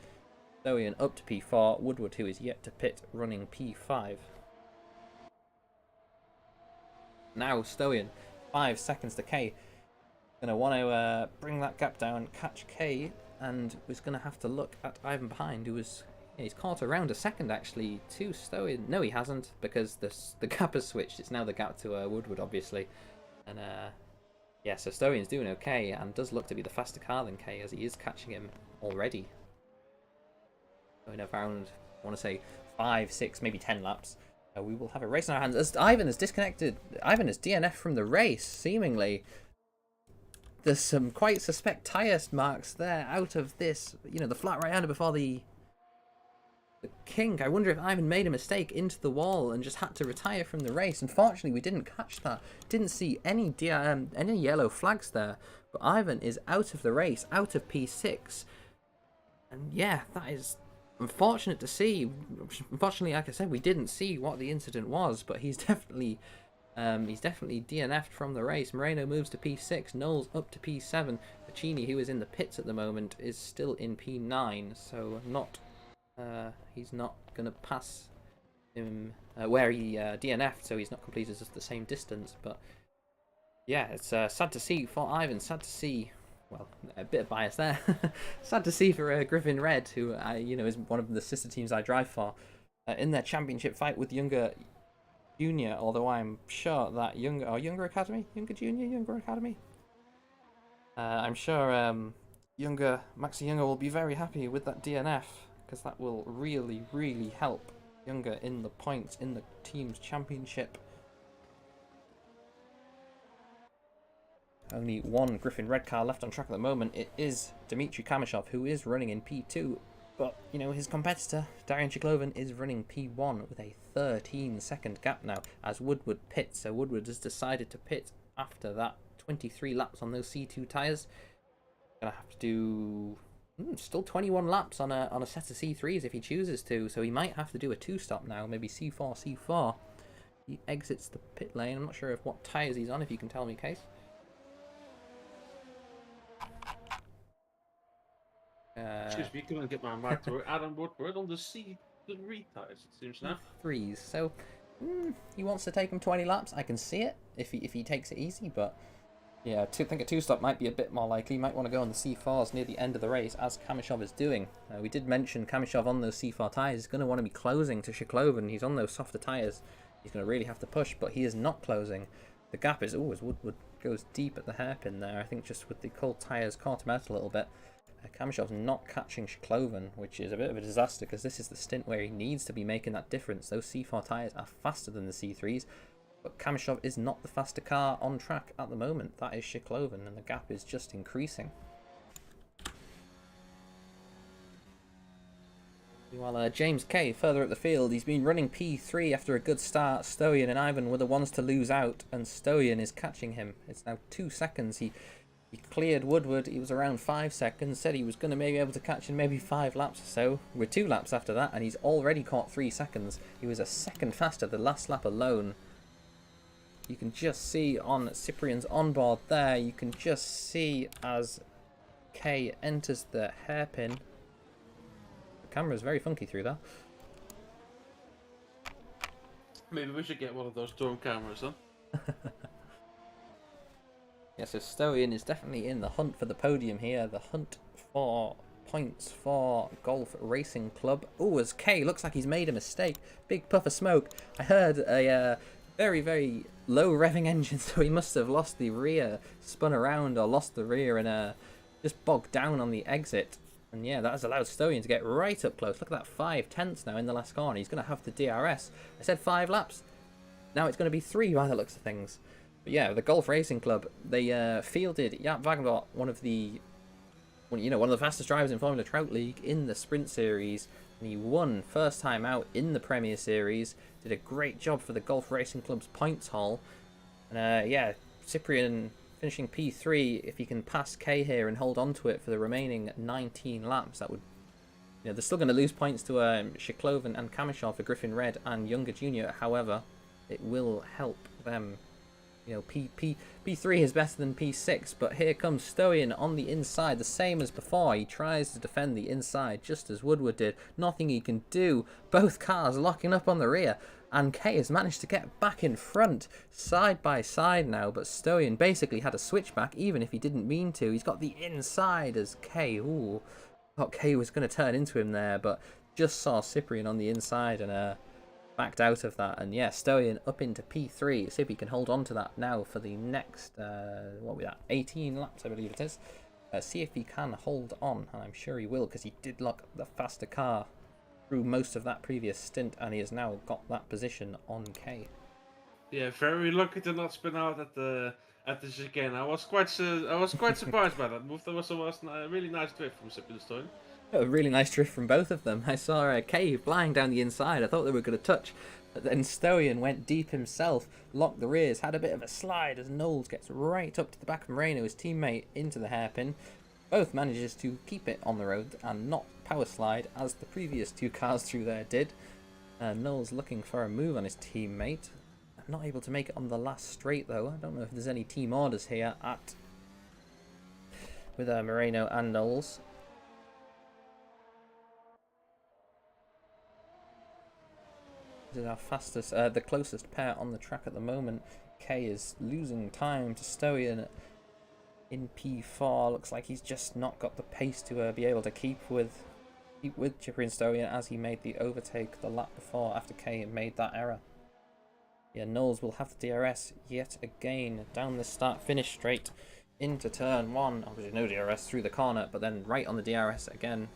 Stoyan up to P4, Woodward, who is yet to pit, running P5. Now Stoyan, 5 seconds to K. Going to want to bring that gap down, catch K, and was going to have to look at Ivan behind, who was... Yeah, he's caught around a second actually to Stoyan. No, he hasn't, because the gap has switched. It's now the gap to Woodward, obviously. And yeah, so Stoyan's doing okay and does look to be the faster car than K, as he is catching him already. Going around, I want to say 5, 6, maybe 10 laps. We will have a race in our hands as Ivan is disconnected. Ivan is DNF from the race, seemingly. There's some quite suspect tyre marks there out of this. You know, the flat right hander before the the king. I wonder if Ivan made a mistake into the wall and just had to retire from the race. Unfortunately, we didn't catch that. Didn't see any yellow flags there. But Ivan is out of the race, out of P6. And yeah, that is unfortunate to see. Unfortunately, like I said, we didn't see what the incident was, but he's definitely DNF'd from the race. Moreno moves to P6, Knowles up to P7. Pacini, who is in the pits at the moment, is still in P9, so he's not going to pass him where he DNF'd, so he's not completed just the same distance. But yeah, it's sad to see for Ivan, sad to see. Well, a bit of bias there. Sad to see for Griffin Red, who is one of the sister teams I drive for, in their championship fight with Younger Junior. Although I'm sure that Younger Academy. I'm sure Maxi Younger will be very happy with that DNF, because that will really help Younger in the points in the team's championship. Only one Griffin Red car left on track at the moment. It is Dmitry Kamishov, who is running in P2. But, his competitor, Darian Chiklovin, is running P1 with a 13-second gap now as Woodward pits. So Woodward has decided to pit after that 23 laps on those C2 tyres. Going to have to do still 21 laps on a set of C3s if he chooses to. So he might have to do a 2-stop now, maybe C4. He exits the pit lane. I'm not sure what tyres he's on, if you can tell me, Case. Excuse me, couldn't get my mic to work. Adam Woodward on the C3 tyres, it seems now. Threes. So he wants to take him 20 laps. I can see it if he takes it easy, but yeah, I think a 2-stop might be a bit more likely. He might want to go on the C4s near the end of the race, as Kamishov is doing. We did mention Kamishov on those C4 tyres is going to want to be closing to Chiklovin. He's on those softer tyres. He's going to really have to push, but he is not closing. The gap is always Woodward goes deep at the hairpin there. I think just with the cold tyres caught him out a little bit. Kamishov's not catching Chiklovin, which is a bit of a disaster, because this is the stint where he needs to be making that difference. Those C4 tyres are faster than the C3s, but Kamishov is not the faster car on track at the moment. That is Chiklovin, and the gap is just increasing. While James Kay, further up the field, he's been running P3 after a good start. Stoyan and Ivan were the ones to lose out, and Stoyan is catching him. It's now 2 seconds. He cleared Woodward. He was around 5 seconds, said he was going to maybe be able to catch in maybe 5 laps or so. We're 2 laps after that, and he's already caught 3 seconds. He was a second faster the last lap alone. You can just see on Cyprian's onboard there, you can just see as Kay enters the hairpin. The camera's very funky through that. Maybe we should get one of those drone cameras, huh? Yeah, so Stoyan is definitely in the hunt for the podium here. The hunt for points for Golf Racing Club. Oh, as Kay looks like he's made a mistake. Big puff of smoke. I heard a very low revving engine, so he must have lost the rear, spun around or lost the rear and just bogged down on the exit. And yeah, that has allowed Stoyan to get right up close. Look at that, 5 tenths now in the last corner. He's going to have the DRS. I said 5 laps. Now it's going to be 3 by the looks of things. But yeah, the Golf Racing Club, they fielded Jaap Wagenbot, one of the fastest drivers in Formula Trout League in the Sprint Series, and he won first time out in the Premier Series. Did a great job for the Golf Racing Club's points haul. And yeah, Cyprian finishing P3. If he can pass Kay here and hold on to it for the remaining 19 laps, that would, they're still going to lose points to Chiklovin and Kamishov for Griffin Red and Younger Junior. However, it will help them. P3 is better than P6, but here comes Stoyan on the inside, the same as before. He tries to defend the inside, just as Woodward did. Nothing he can do. Both cars locking up on the rear, and Kay has managed to get back in front, side by side now, but Stoyan basically had a switchback, even if he didn't mean to. He's got the inside as Kay. Ooh, thought Kay was going to turn into him there, but just saw Cyprian on the inside and backed out of that. And yeah, Stoyan up into P3. See if he can hold on to that now for the next 18 laps, I believe it is. See if he can hold on, and I'm sure he will, because he did lock the faster car through most of that previous stint, and he has now got that position on K. Yeah, very lucky to not spin out at the at the chicane. I was quite surprised by that move. That was a really nice drift from Sippenstein. A really nice drift from both of them. I saw Cave flying down the inside. I thought they were going to touch. But then Stoian went deep himself, locked the rears, had a bit of a slide as Knowles gets right up to the back of Moreno, his teammate, into the hairpin. Both manages to keep it on the road and not power slide as the previous two cars through there did. Knowles looking for a move on his teammate. Not able to make it on the last straight though. I don't know if there's any team orders here with Moreno and Knowles. This is our fastest, the closest pair on the track at the moment. Kay is losing time to Stoian in P4. Looks like he's just not got the pace to be able to keep with Chipper and Stoian as he made the overtake the lap before after Kay made that error. Yeah, Knowles will have the DRS yet again down the start-finish straight into turn 1. Obviously no DRS through the corner, but then right on the DRS again.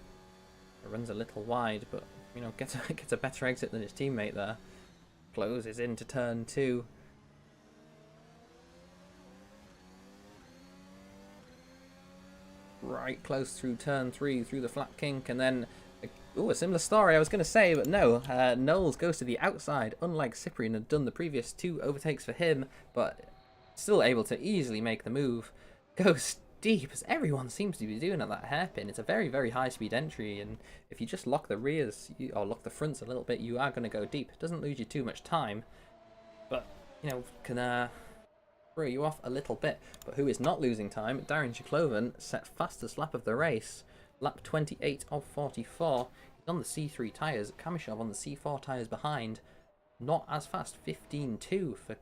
It runs a little wide, but you know, gets a better exit than his teammate there. Closes into turn 2. Right close through turn 3, through the flat kink, and then a similar story I was going to say, but no. Knowles goes to the outside, unlike Cyprian had done the previous 2 overtakes for him, but still able to easily make the move. Goes deep, as everyone seems to be doing at that hairpin. It's a very, very high-speed entry, and if you just lock the rears, or lock the fronts a little bit, you are going to go deep. It doesn't lose you too much time, but, you know, can throw you off a little bit. But who is not losing time? Darren Chikloven set fastest lap of the race. Lap 28 of 44. He's on the C3 tyres. Kamishov on the C4 tyres behind. Not as fast. 15.2 for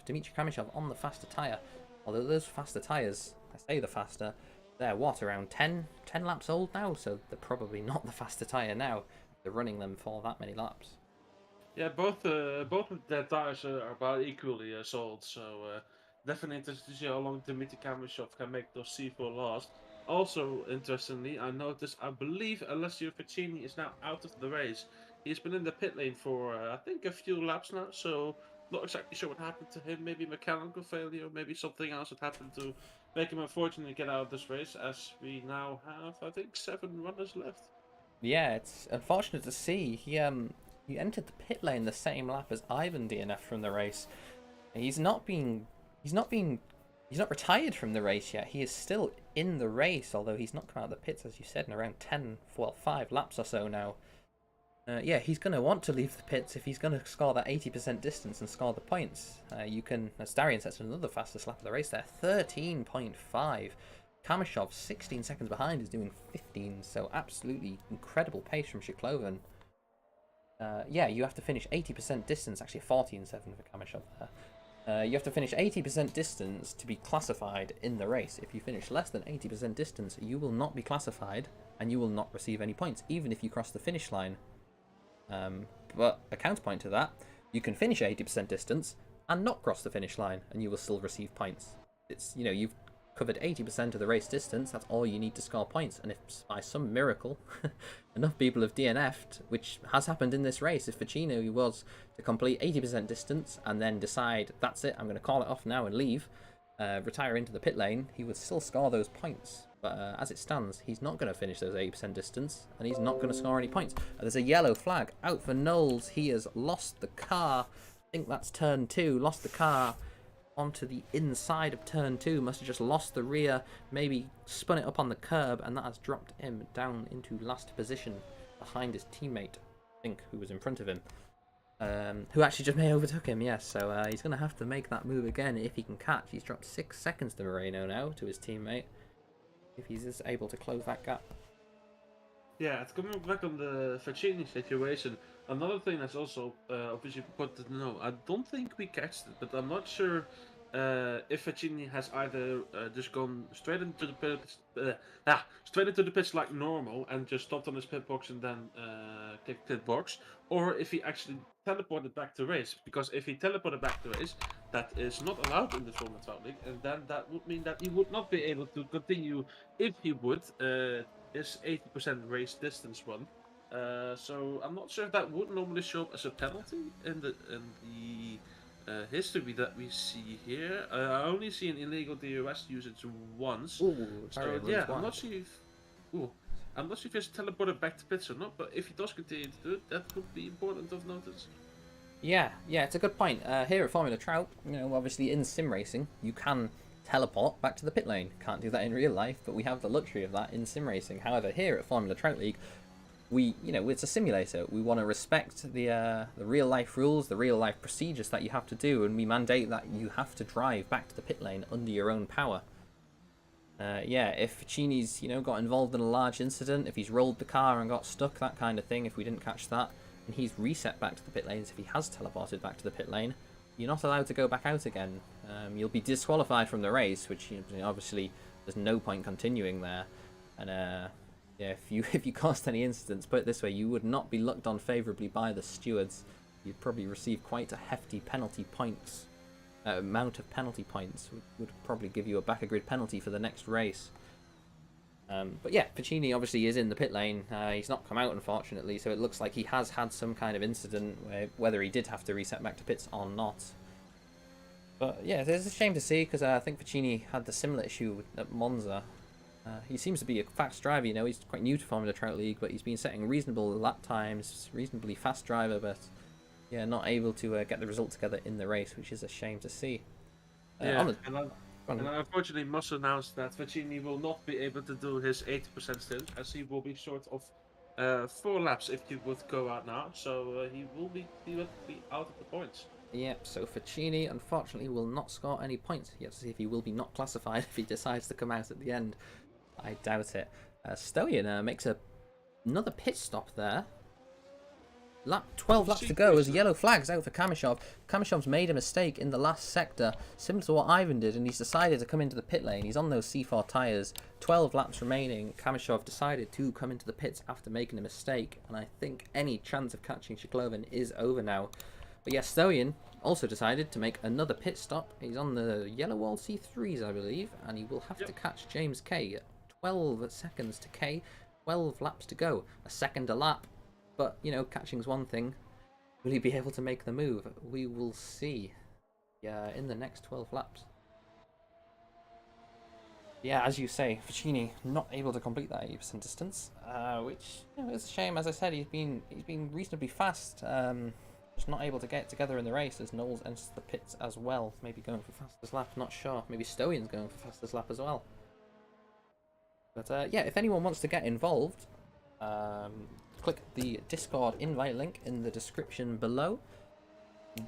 Dmitry Kamishov on the faster tyre. Although those faster tyres, I say the faster, they're what, around 10 laps old now? So they're probably not the faster tyre now. They're running them for that many laps. Yeah, both of their tires are about equally sold, so definitely interested to see how long Dmitry Kamishov can make those C4 last. Also, interestingly, I noticed, I believe Alessio Faccini is now out of the race. He's been in the pit lane for, I think, a few laps now, so not exactly sure what happened to him. Maybe mechanical failure, maybe something else had happened to make him unfortunately get out of this race, as we now have, I think, 7 runners left. Yeah, it's unfortunate to see. He entered the pit lane the same lap as Ivan DNF from the race. He's not retired from the race yet. He is still in the race, although he's not come out of the pits, as you said, in around 5 laps or so now. Yeah, he's going to want to leave the pits if he's going to score that 80% distance and score the points. You can, as Darian sets another fastest lap of the race there, 13.5. Kamishov, 16 seconds behind, is doing 15, so absolutely incredible pace from Chikloven. Yeah, you have to finish 80% distance, actually 14.7 for Kamishov there. You have to finish 80% distance to be classified in the race. If you finish less than 80% distance, you will not be classified and you will not receive any points, even if you cross the finish line. But a counterpoint to that, you can finish 80% distance and not cross the finish line and you will still receive points. It's, you know, you've covered 80% of the race distance, that's all you need to score points. And if by some miracle enough people have DNF'd, which has happened in this race, if Ficino was to complete 80% distance and then decide, that's it, I'm going to call it off now and leave, retire into the pit lane, he would still score those points. But as it stands, he's not going to finish those 80% distance, and he's not going to score any points. There's a yellow flag out for Knowles. He has lost the car. I think that's turn 2. Lost the car onto the inside of turn 2. Must have just lost the rear, maybe spun it up on the curb, and that has dropped him down into last position behind his teammate, I think, who was in front of him. Who actually just may have overtook him, yes. So he's going to have to make that move again if he can catch. He's dropped 6 seconds to Moreno now, to his teammate, if he's just able to close that gap. Yeah, it's coming back on the Faccini situation. Another thing that's also obviously important to know, I don't think we catched it, but I'm not sure if Faccini has either just gone straight into the pits like normal and just stopped on his pit box and then kicked pit box, or if he actually teleported back to race. Because if he teleported back to race, that is not allowed in the Formula 12 League, and then that would mean that he would not be able to continue if he would his 80% race distance run. So I'm not sure if that would normally show up as a penalty in the history that we see here, I only see an illegal DOS usage once. Ooh, So sorry, yeah, I'm not sure if. Ooh, I'm not sure if he's teleported back to pits or not. But if he does continue to do it, that could be important of notice. Yeah, it's a good point. Here at Formula Trout, obviously in sim racing, you can teleport back to the pit lane. Can't do that in real life, but we have the luxury of that in sim racing. However, here at Formula Trout League, it's a simulator. We want to respect the real life rules, the real life procedures that you have to do, and we mandate that you have to drive back to the pit lane under your own power. If Ficini's got involved in a large incident, if he's rolled the car and got stuck, that kind of thing, if we didn't catch that, and he's reset back to the pit lanes, if he has teleported back to the pit lane, you're not allowed to go back out again. You'll be disqualified from the race, which obviously there's no point continuing there. And if you caused any incidents, put it this way, you would not be looked on favourably by the stewards. You'd probably receive quite a hefty penalty points. Amount of penalty points would probably give you a back-of-grid penalty for the next race. But yeah, Ficini obviously is in the pit lane. He's not come out, unfortunately, so it looks like he has had some kind of incident, whether he did have to reset back to pits or not. But yeah, it's a shame to see, because I think Ficini had the similar issue at Monza. He seems to be a fast driver, he's quite new to Formula Trout League, but he's been setting reasonable lap times, reasonably fast driver, but yeah, not able to get the result together in the race, which is a shame to see. And unfortunately must announce that Ficini will not be able to do his 80% stint, as he will be short of 4 laps if he would go out now, so he will be out of the points. Yep, so Ficini unfortunately will not score any points. You have to see if he will be not classified if he decides to come out at the end. I doubt it. Stoyan makes another pit stop there. 12 laps to go as yellow flags out for Kamishov. Kamishov's made a mistake in the last sector, similar to what Ivan did, and he's decided to come into the pit lane. He's on those C4 tyres. 12 laps remaining. Kamishov decided to come into the pits after making a mistake, and I think any chance of catching Shiklovin is over now. But yeah, Stoyan also decided to make another pit stop. He's on the yellow wall C3s, I believe, and he will have to catch James K. 12 seconds to K, 12 laps to go. A second a lap. But, catching's one thing. Will he be able to make the move? We will see. Yeah, in the next 12 laps. Yeah, as you say, Ficini not able to complete that 80% distance, which is a shame. As I said, he's been reasonably fast. Just not able to get it together in the race as Knowles enters the pits as well. Maybe going for fastest lap, not sure. Maybe Stoyan's going for fastest lap as well. But yeah, if anyone wants to get involved, click the Discord invite link in the description below.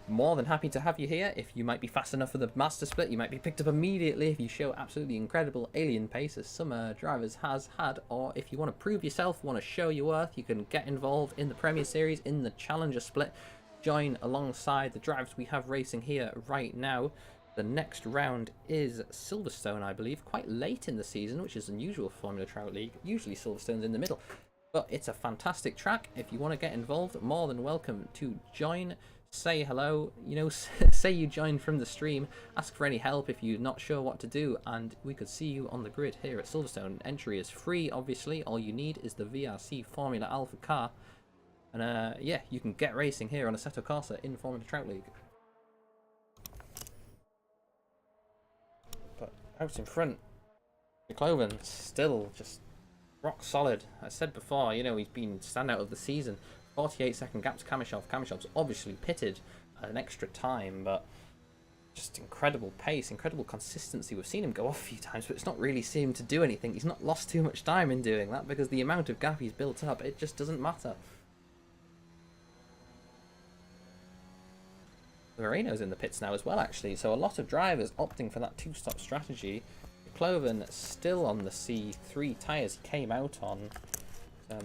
More than happy to have you here. If you might be fast enough for the master split, you might be picked up immediately if you show absolutely incredible alien pace as some drivers has had, or if you want to prove yourself, want to show your worth, you can get involved in the Premier Series, in the Challenger split, join alongside the drivers we have racing here right now. The next round is Silverstone, I believe, quite late in the season, which is unusual for Formula Trout League. Usually Silverstone's in the middle. But it's a fantastic track. If you want to get involved, more than welcome to join. Say hello, say you joined from the stream, ask for any help if you're not sure what to do, and we could see you on the grid here at Silverstone. Entry is free, obviously. All you need is the VRC Formula Alpha car. And yeah, you can get racing here on Assetto Corsa in Formula Trout League. But out in front, Cloven still just rock solid. I said before, he's been standout of the season. 48-second gap to Kamishov. Kamishov's obviously pitted an extra time, but just incredible pace, incredible consistency. We've seen him go off a few times, but it's not really seen him to do anything. He's not lost too much time in doing that because the amount of gap he's built up, it just doesn't matter. Moreno's in the pits now as well, actually, so a lot of drivers opting for that two-stop strategy. Cloven still on the C3 tyres he came out on.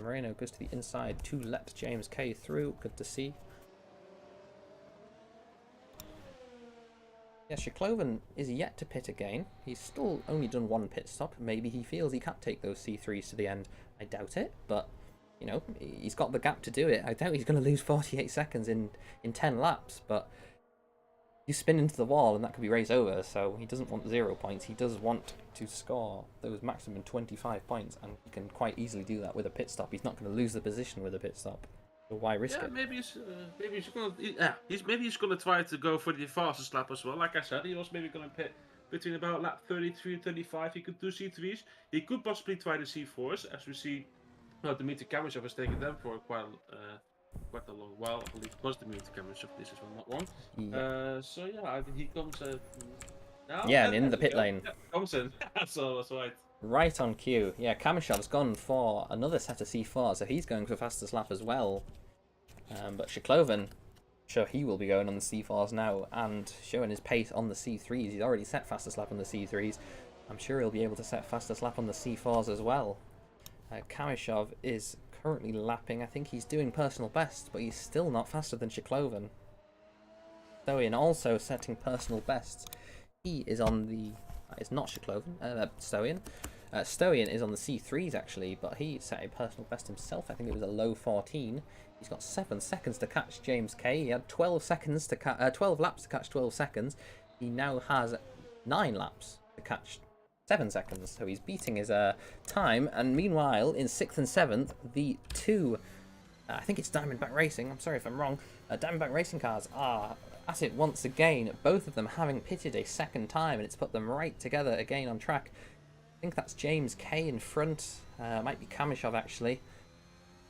Moreno goes to the inside to let James K through. Good to see. Yeah, Shiklovin is yet to pit again. He's still only done one pit stop. Maybe he feels he can't take those C3s to the end. I doubt it, but, he's got the gap to do it. I doubt he's going to lose 48 seconds in 10 laps, but you spin into the wall and that could be race over, so he doesn't want 0 points. He does want to score those maximum 25 points, and he can quite easily do that with a pit stop. He's not going to lose the position with a pit stop. So why risk Yeah, it? maybe he's gonna try to go for the fastest lap as well. Like I said, he was maybe gonna pick between about lap 33 and 35. He could do C3s. He could possibly try the C4s, as we see. Well, Dmitry Kamyshev has taken them for quite a long while. I believe it was Dmitry Kamyshev. This is one not wrong. Yeah. So yeah, I think he comes now. Yeah, and And in there the we pit go. lane. Yeah, comes in. So that's right. Right on cue. Yeah, Kamishev's gone for another set of C4, so he's going for fastest lap as well. But Shkloven, sure, he will be going on the C4s now and showing his pace on the C3s. He's already set fastest lap on the C3s. I'm sure he'll be able to set fastest lap on the C4s as well. Kamyshev is currently lapping. I think he's doing personal best, but he's still not faster than Shkloven. Stoyan also setting personal bests. He is on the... It's not Shkloven, Stoyan. Stoyan is on the C3s actually, but he set a personal best himself. I think it was a low 14. He's got 7 seconds to catch James Kay. He had 12 seconds to 12 laps to catch 12 seconds. He now has 9 laps to catch 7 seconds, so he's beating his time. And meanwhile, in 6th and 7th, the two, I think it's Diamondback Racing, I'm sorry if I'm wrong, Diamondback Racing cars are at it once again, both of them having pitted a second time, and it's put them right together again on track. I think that's James Kay in front, might be Kamyshev actually,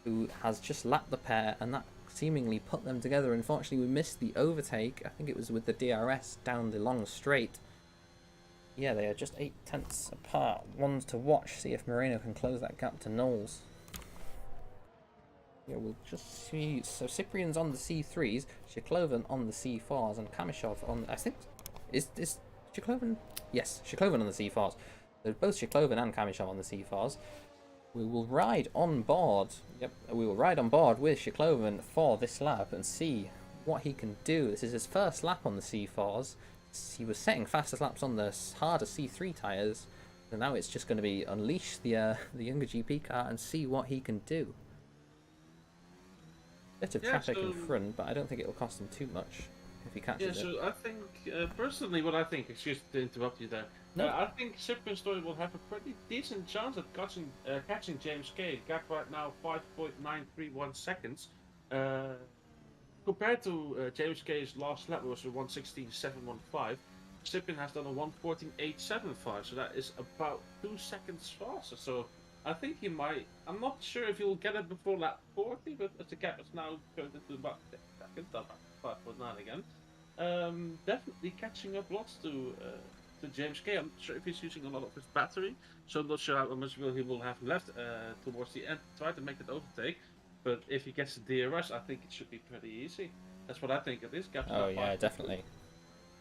who has just lapped the pair, and that seemingly put them together. Unfortunately, we missed the overtake. I think it was with the DRS down the long straight. Yeah, they are just 8/10 apart. Ones to watch, see if Moreno can close that gap to Knowles. Yeah, we'll just see. So Cyprian's on the C3s, Shkloven on the C4s, and Kamyshev on... I think... Is Shkloven? Yes, Shkloven on the C4s. There's both Shkloven and Kamyshev on the C4s. We will ride on board. Yep, we will ride on board with Shkloven for this lap and see what he can do. This is his first lap on the C4s. He was setting fastest laps on the harder C3 tyres, so now it's just going to be unleash the younger GP car and see what he can do. Bit of traffic in front, but I don't think it will cost him too much if he catches it. Yeah, so I think, personally what I think, excuse me to interrupt you there, No. I think Cyprian Story will have a pretty decent chance at catching James Kay. Gap right now 5.931 seconds. Compared to James Kay's last lap, which was a 1:16.715, Cyprian has done a 1:14.875, so that is about 2 seconds faster. So I think he might. I'm not sure if he'll get it before lap 40, but the gap is now turned into about 10 seconds, about 5.9 again. Definitely catching up lots to James Kay. I'm not sure if he's using a lot of his battery, so I'm not sure how much he will have left towards the end to try to make that overtake. But if he gets the DRS, I think it should be pretty easy. That's what I think of this gap. Oh yeah, definitely.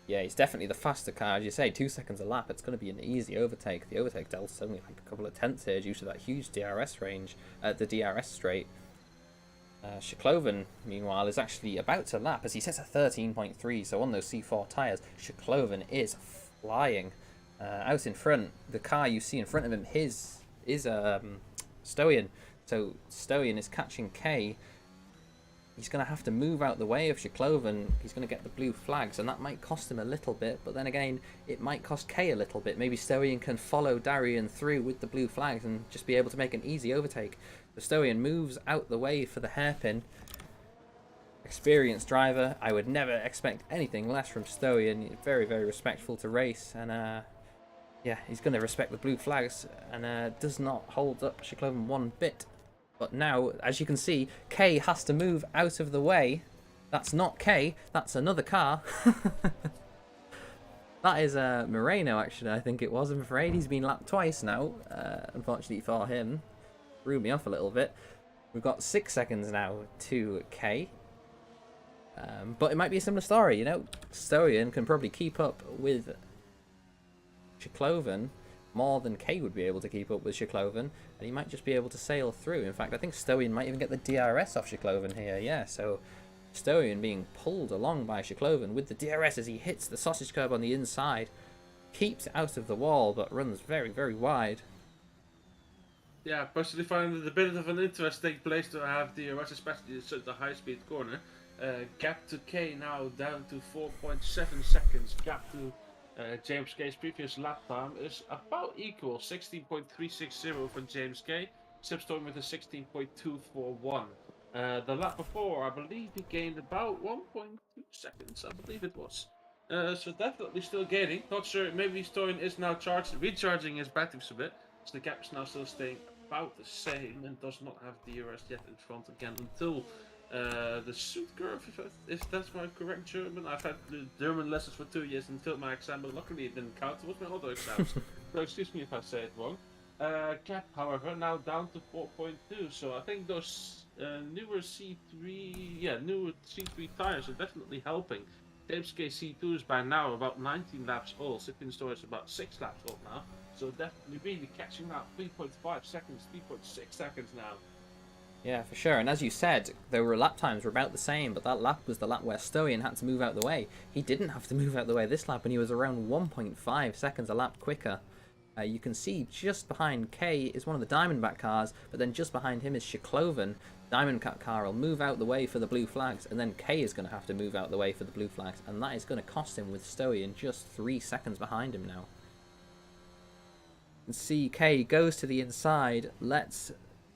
Yeah, he's definitely the faster car. As you say, 2 seconds a lap. It's going to be an easy overtake. The overtake delta's only like a couple of tenths here due to that huge DRS range, the DRS straight. Shkloven, meanwhile, is actually about to lap as he sets a 13.3. So on those C4 tyres, Shkloven is flying. Out in front, the car you see in front of him is Stoyan. So Stoyan is catching Kay. He's going to have to move out the way of Shkloven. He's going to get the blue flags, and that might cost him a little bit. But then again, it might cost Kay a little bit. Maybe Stoyan can follow Darian through with the blue flags and just be able to make an easy overtake. So Stoyan moves out the way for the hairpin. Experienced driver. I would never expect anything less from Stoyan. Very, very respectful to race. And yeah, he's going to respect the blue flags and does not hold up Shkloven one bit. But now, as you can see, Kay has to move out of the way. That's not Kay, that's another car. That is Moreno, actually, I think it was. I'm afraid he's been lapped twice now, unfortunately for him. Threw me off a little bit. We've got 6 seconds now to Kay. But it might be a similar story, you know. Stoyan can probably keep up with Shkloven more than Kay would be able to keep up with Shkloven, and he might just be able to sail through. In fact, I think Stoyan might even get the DRS off Shkloven here, yeah, so Stoyan being pulled along by Shkloven with the DRS as he hits the sausage curb on the inside, keeps it out of the wall, but runs very, very wide. Yeah, personally find it a bit of an interesting place to have DRS, especially in such a high-speed corner. Gap to Kay now down to 4.7 seconds. Gap to James Kay's previous lap time is about equal, 16.360 for James Kay. Stoyan with a 16.241. The lap before, I believe he gained about 1.2 seconds, I believe it was. So definitely still gaining. Not sure, maybe Stoyan is now recharging his batteries a bit. So the gap is now still staying about the same and does not have DRS yet in front again until the suit curve, if that's my correct German. I've had the German lessons for 2 years and failed my exam, but luckily it didn't count towards my other exams. So excuse me if I say it wrong. Cap, however, now down to 4.2. So I think those newer C3 tires are definitely helping. James K C2 is by now about 19 laps old. Sipping Store is about 6 laps old now. So definitely really catching up. 3.5 seconds, 3.6 seconds now. Yeah, for sure. And as you said, there were lap times were about the same, but that lap was the lap where Stoyan had to move out the way. He didn't have to move out the way this lap, and he was around 1.5 seconds a lap quicker. You can see just behind K is one of the Diamondback cars, but then just behind him is Shikloven. Diamondback car will move out the way for the blue flags, and then K is going to have to move out the way for the blue flags, and that is going to cost him with Stoyan just 3 seconds behind him now. And see, K goes to the inside, lets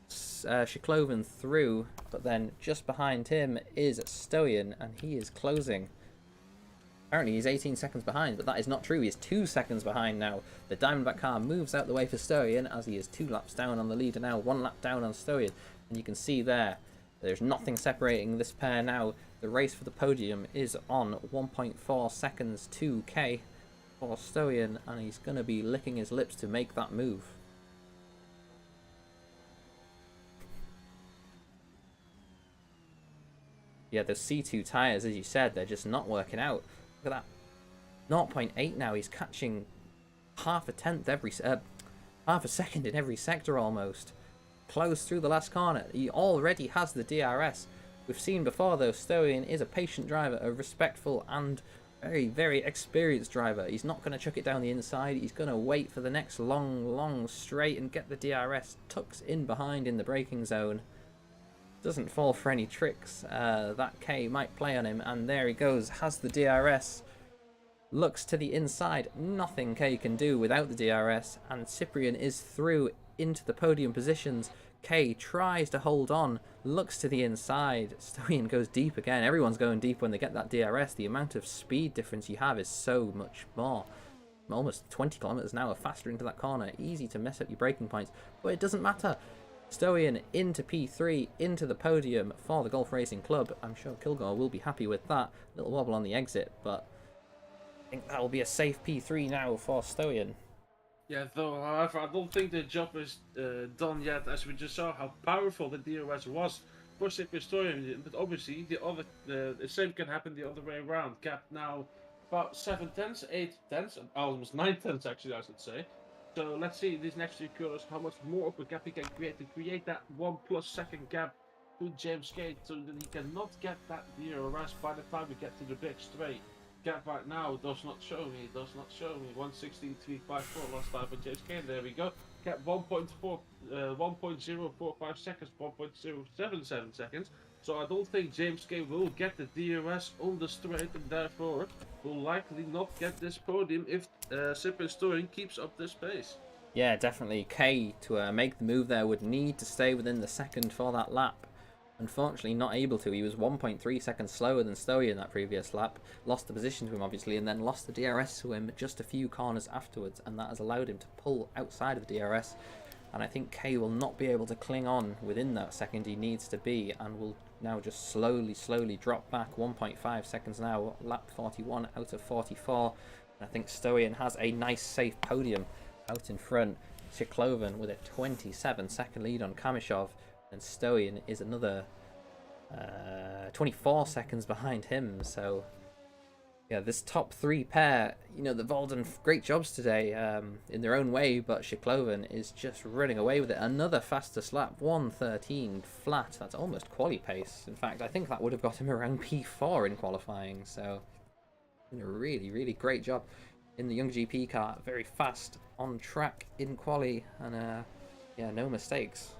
Shikloven through, but then just behind him is Stoyan, and he is closing. Apparently he's 18 seconds behind, but that is not true. He is 2 seconds behind now. The Diamondback car moves out the way for Stoyan as he is 2 laps down on the leader now, 1 lap down on Stoyan. And you can see there's nothing separating this pair now. The race for the podium is on 1.4 seconds to K for Stoyan, and he's going to be licking his lips to make that move. Yeah, the C2 tyres, as you said, they're just not working out. Look at that. 0.8 now. He's catching half a second in every sector almost. Close through the last corner. He already has the DRS. We've seen before though, Stoyan is a patient driver, a respectful and very, very experienced driver. He's not going to chuck it down the inside. He's going to wait for the next long straight and get the DRS. Tucks in behind in the braking zone. Doesn't fall for any tricks. That K might play on him, and there he goes, has the DRS. Looks to the inside, nothing K can do without the DRS, and Cyprian is through into the podium positions. K tries to hold on, looks to the inside. Stoyan goes deep again. Everyone's going deep when they get that DRS. The amount of speed difference you have is so much more. Almost 20 kilometers an hour faster into that corner. Easy to mess up your braking points, but it doesn't matter. Stoyan into P3, into the podium for the Golf Racing Club. I'm sure Kilgore will be happy with that. Little wobble on the exit, but I think that will be a safe P3 now for Stoyan. Yeah, though, however, I don't think the job is done yet, as we just saw how powerful the DRS was for Stoyan. But obviously, the same can happen the other way around. Gap now about 7 tenths, 8 tenths, almost 9 tenths actually, I should say. So let's see these next 3 quarters how much more of a gap he can create that 1+ second gap to James K, so that he cannot get that DRS by the time we get to the big straight. Gap right now does not show me. 1:16.354 last time for James K. There we go. Gap 1.045 seconds, 1.077 seconds. So I don't think James K will get the DRS on the straight, and therefore will likely not get this podium if Cyprian Stoyan keeps up this pace. Yeah, definitely. K, to make the move there, would need to stay within the second for that lap. Unfortunately, not able to. He was 1.3 seconds slower than Stoyan that previous lap. Lost the position to him, obviously, and then lost the DRS to him just a few corners afterwards, and that has allowed him to pull outside of the DRS. And I think K will not be able to cling on within that second he needs to be, and will now just slowly drop back. 1.5 seconds now, lap 41 out of 44. And I think Stoyan has a nice safe podium out in front. Shikloven with a 27-second lead on Kamishov, and Stoyan is another 24 seconds behind him. So yeah, this top 3 pair, they've all done great jobs today in their own way, but Shikloven is just running away with it. Another fastest lap, 1:13 flat. That's almost quali pace. In fact, I think that would have got him around P4 in qualifying. So a really great job in the Young GP car. Very fast on track in quali, and yeah, no mistakes.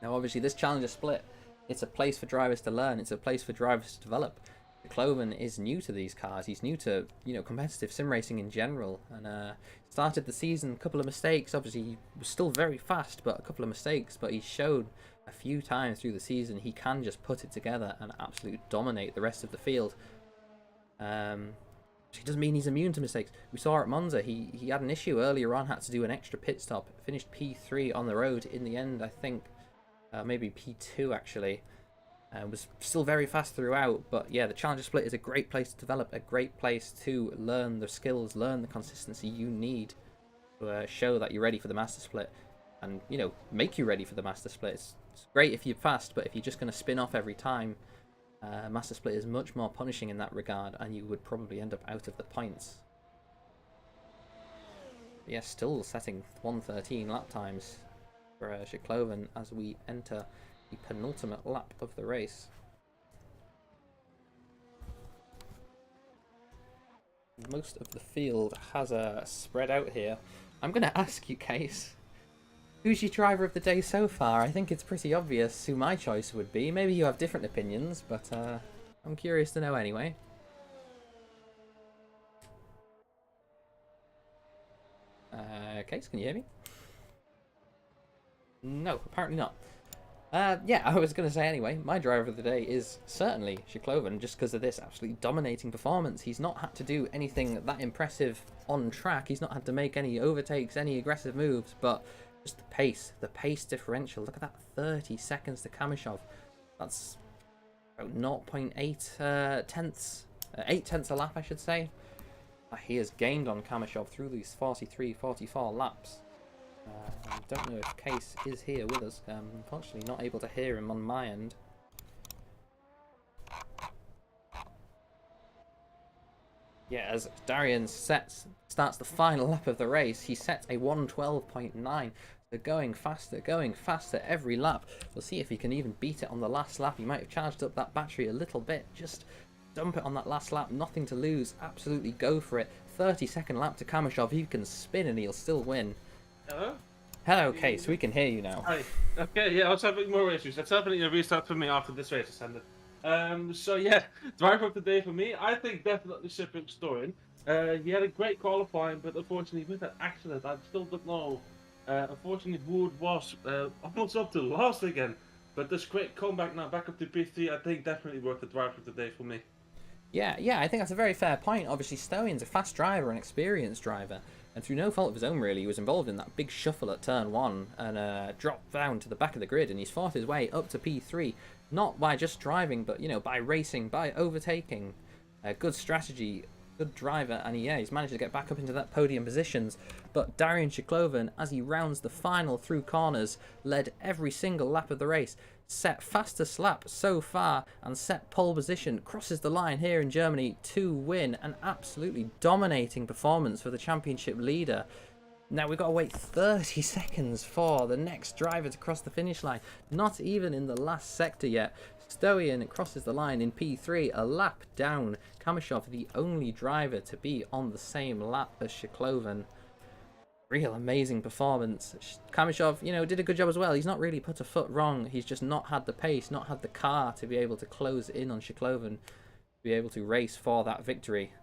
Now obviously this Challenger split, it's a place for drivers to learn, it's a place for drivers to develop. Cloven is new to these cars. He's new to, competitive sim racing in general, and started the season, a couple of mistakes. Obviously, he was still very fast, but a couple of mistakes. But he showed a few times through the season he can just put it together and absolutely dominate the rest of the field. It doesn't mean he's immune to mistakes. We saw at Monza, he had an issue earlier on, had to do an extra pit stop, finished P3 on the road in the end, I think, maybe P2 actually. Was still very fast throughout, but yeah, the Challenger Split is a great place to develop, a great place to learn the skills, learn the consistency you need to show that you're ready for the Master Split, and make you ready for the Master Split. It's great if you're fast, but if you're just going to spin off every time, Master Split is much more punishing in that regard, and you would probably end up out of the points. But yeah, still setting 1:13 lap times for Chikloven as we enter the penultimate lap of the race. Most of the field has spread out here. I'm going to ask you, Case, who's your driver of the day so far? I think it's pretty obvious who my choice would be. Maybe you have different opinions, but I'm curious to know anyway. Case, can you hear me? No, apparently not. Yeah, I was going to say anyway, my driver of the day is certainly Chikloven, just because of this absolutely dominating performance. He's not had to do anything that impressive on track. He's not had to make any overtakes, any aggressive moves, but just the pace differential. Look at that, 30 seconds to Kamishov. That's about 0.8 tenths, 8 tenths a lap, I should say. He has gained on Kamishov through these 43, 44 laps. I don't know if Case is here with us. Unfortunately, not able to hear him on my end. Yeah, as Darian starts the final lap of the race, he sets a 1:12.9. So going faster every lap. We'll see if he can even beat it on the last lap. He might have charged up that battery a little bit. Just dump it on that last lap. Nothing to lose. Absolutely go for it. 30-second lap to Kamishov. He can spin and he'll still win. Hello? Hello, Case. We can hear you now. Hi. Okay, yeah, I was having more issues. That's definitely a restart for me after this race has ended. So yeah, driver of the day for me, I think definitely Cyprian Stoyan. He had a great qualifying, but unfortunately with that accident, I still don't know. Unfortunately, Wood was almost up to last again. But this great comeback now, back up to P3, I think definitely worth the driver of the day for me. Yeah, I think that's a very fair point. Obviously, Stoyan's a fast driver, an experienced driver. And through no fault of his own, really, he was involved in that big shuffle at turn 1 and dropped down to the back of the grid, and he's fought his way up to P3, not by just driving, but, by racing, by overtaking. Good strategy, good driver, and he's managed to get back up into that podium positions. But Darian Chikloven, as he rounds the final through corners, led every single lap of the race, set fastest lap so far, and set pole position, crosses the line here in Germany to win. An absolutely dominating performance for the championship leader. Now we've got to wait 30 seconds for the next driver to cross the finish line. Not even in the last sector yet. Stoyan crosses the line in P3, a lap down. Kamishov, the only driver to be on the same lap as Chikloven. Real amazing performance. Kamishov, did a good job as well. He's not really put a foot wrong. He's just not had the pace, not had the car to be able to close in on Chikloven, to be able to race for that victory.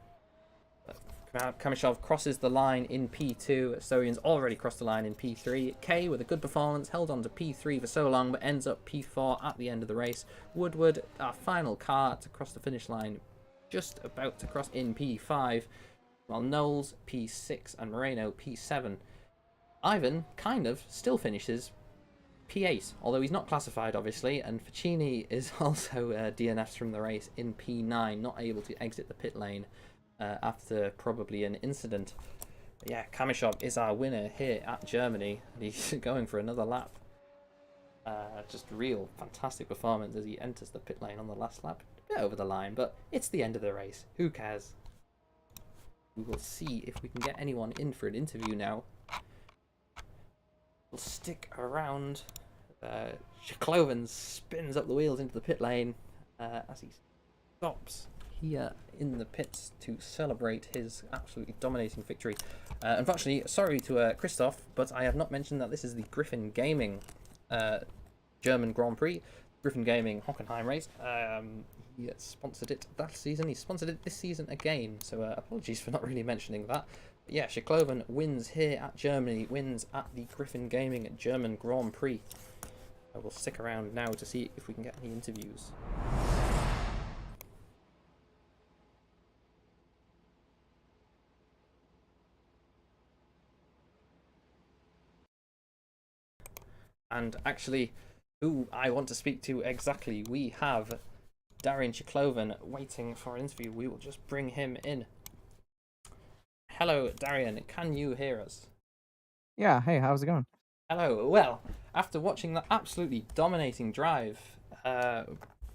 Kamishov crosses the line in P2. Stoyan's already crossed the line in P3. K with a good performance, held on to P3 for so long, but ends up P4 at the end of the race. Woodward, our final car to cross the finish line, just about to cross in P5. While Knowles P6 and Moreno P7. Ivan kind of still finishes P8, although he's not classified obviously, and Ficini is also DNFs from the race in P9, not able to exit the pit lane after probably an incident. But yeah, Kamishov is our winner here at Germany, and he's going for another lap. Just real fantastic performance as he enters the pit lane on the last lap. A bit over the line, but it's the end of the race. Who cares? We will see if we can get anyone in for an interview now. We'll stick around. Chikloven spins up the wheels into the pit lane as he stops here in the pits to celebrate his absolutely dominating victory. Unfortunately, sorry to Christoph, but I have not mentioned that this is the Griffin Gaming German Grand Prix. Griffin Gaming Hockenheimring race. He sponsored it that season. He sponsored it this season again. So apologies for not really mentioning that. But yeah, Schikloven wins here at Germany, wins at the Griffin Gaming German Grand Prix. I will stick around now to see if we can get any interviews. And actually, who I want to speak to exactly, we have Darian Schikloven waiting for an interview. We will just bring him in. Hello, Darian. Can you hear us? Yeah, hey, how's it going? Hello. Well, after watching that absolutely dominating drive,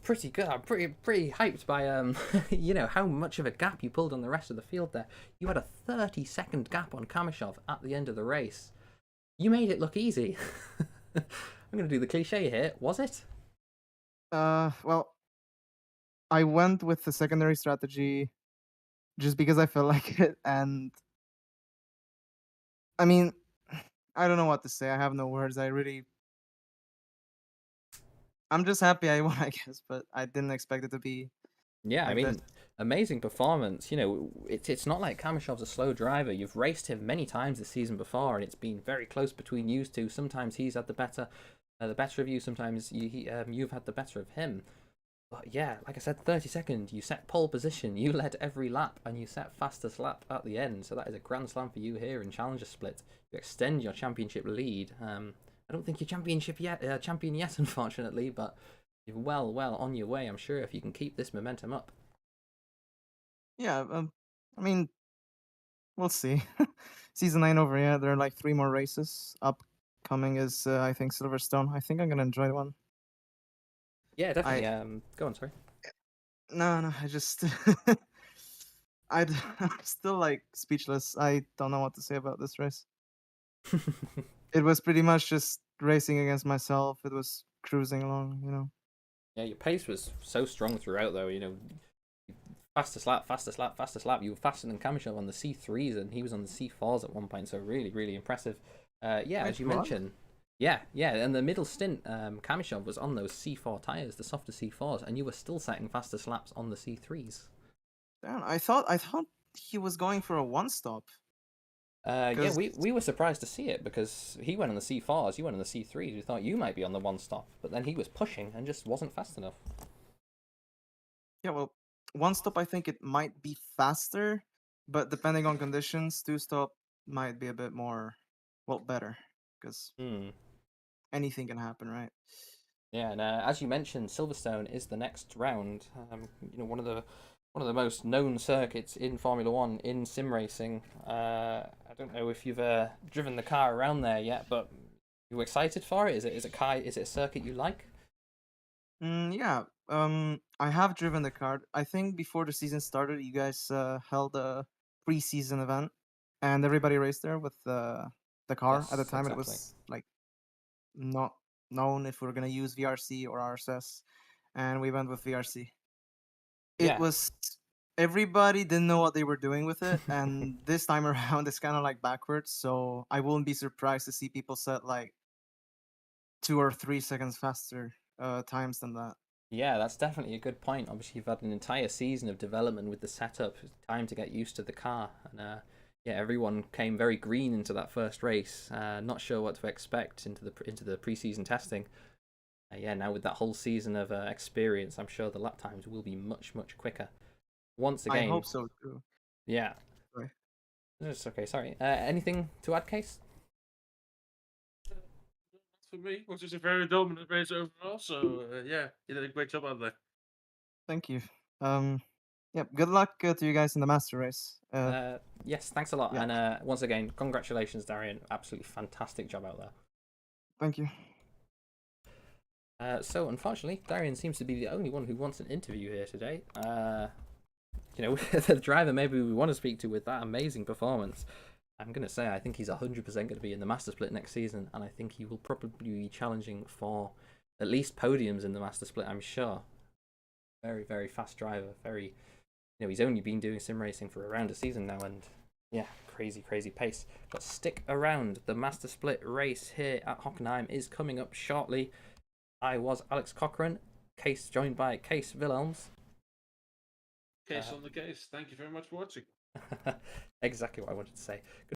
pretty good. I'm pretty hyped by you know, how much of a gap you pulled on the rest of the field there. You had a 30-second gap on Kamishov at the end of the race. You made it look easy. I'm going to do the cliche here. Was it? Well, I went with the secondary strategy just because I felt like it, and I mean, I don't know what to say. I have no words. I'm just happy I won, I guess, but I didn't expect it to be Yeah, I like mean, this. amazing performance. You know, it's not like Kamishov's a slow driver. You've raced him many times this season before, and it's been very close between you two. Sometimes he's had the better of you. Sometimes you've had the better of him. But yeah, like I said, 30 seconds. You set pole position. You led every lap, and you set fastest lap at the end. So that is a grand slam for you here in Challenger Split. You extend your championship lead. I don't think you're champion yet, unfortunately, but you're well on your way. I'm sure if you can keep this momentum up. Yeah, I mean, we'll see. Season 9 over, yeah. There are like 3 more races. Upcoming is, I think, Silverstone. I think I'm gonna enjoy one. Yeah, definitely. Go on, sorry. No, I just, I'm still like speechless. I don't know what to say about this race. It was pretty much just racing against myself. It was cruising along, you know. Yeah, your pace was so strong throughout, though. You know, fastest lap. You were faster than Kamishov on the C3s, and he was on the C4s at one point. So really impressive. Yeah, as you mentioned. Yeah, and the middle stint, Kamishov was on those C4 tires, the softer C4s, and you were still setting fastest laps on the C3s. Damn, I thought he was going for a one-stop. Yeah, we were surprised to see it because he went on the C4s, you went on the C3s. We thought you might be on the one stop, but then he was pushing and just wasn't fast enough. Yeah, well, one stop I think it might be faster, but depending on conditions, two stop might be a bit more, well, better because anything can happen, right? Yeah, and as you mentioned, Silverstone is the next round. You know, one of the most known circuits in Formula One in sim racing. I don't know if you've driven the car around there yet, but you excited for it? Is it a circuit you like? Yeah. I have driven the car. I think before the season started, you guys held a pre-season event, and everybody raced there with the car. At the Yes, time, it exactly. was like not known if we were gonna use VRC or RSS, and we went with VRC. It Yeah. was everybody didn't know what they were doing with it, and this time around it's kind of like backwards. So I wouldn't be surprised to see people set like 2 or 3 seconds faster times than that. Yeah, that's definitely a good point. Obviously, you've had an entire season of development with the setup, time to get used to the car, and yeah, everyone came very green into that first race, not sure what to expect into the preseason testing. Yeah, now with that whole season of experience, I'm sure the lap times will be much quicker. Once again, I hope so too. yeah. Sorry. It's okay. Sorry. Anything to add, Case? For me, which is a very dominant race overall. So yeah, you did a great job out there. Thank you. Yeah, good luck to you guys in the master race. Yes, thanks a lot. Yeah. And once again, congratulations, Darian. Absolutely fantastic job out there. Thank you. So unfortunately, Darian seems to be the only one who wants an interview here today. You know, the driver maybe we want to speak to with that amazing performance. I'm going to say I think he's 100% going to be in the Master Split next season, and I think he will probably be challenging for at least podiums in the Master Split, I'm sure. Very fast driver. You know, he's only been doing sim racing for around a season now, and yeah, crazy pace. But stick around. The Master Split race here at Hockenheim is coming up shortly. I was Alex Cochran, Case joined by Case Willems. Case on the case. Thank you very much for watching. Exactly what I wanted to say.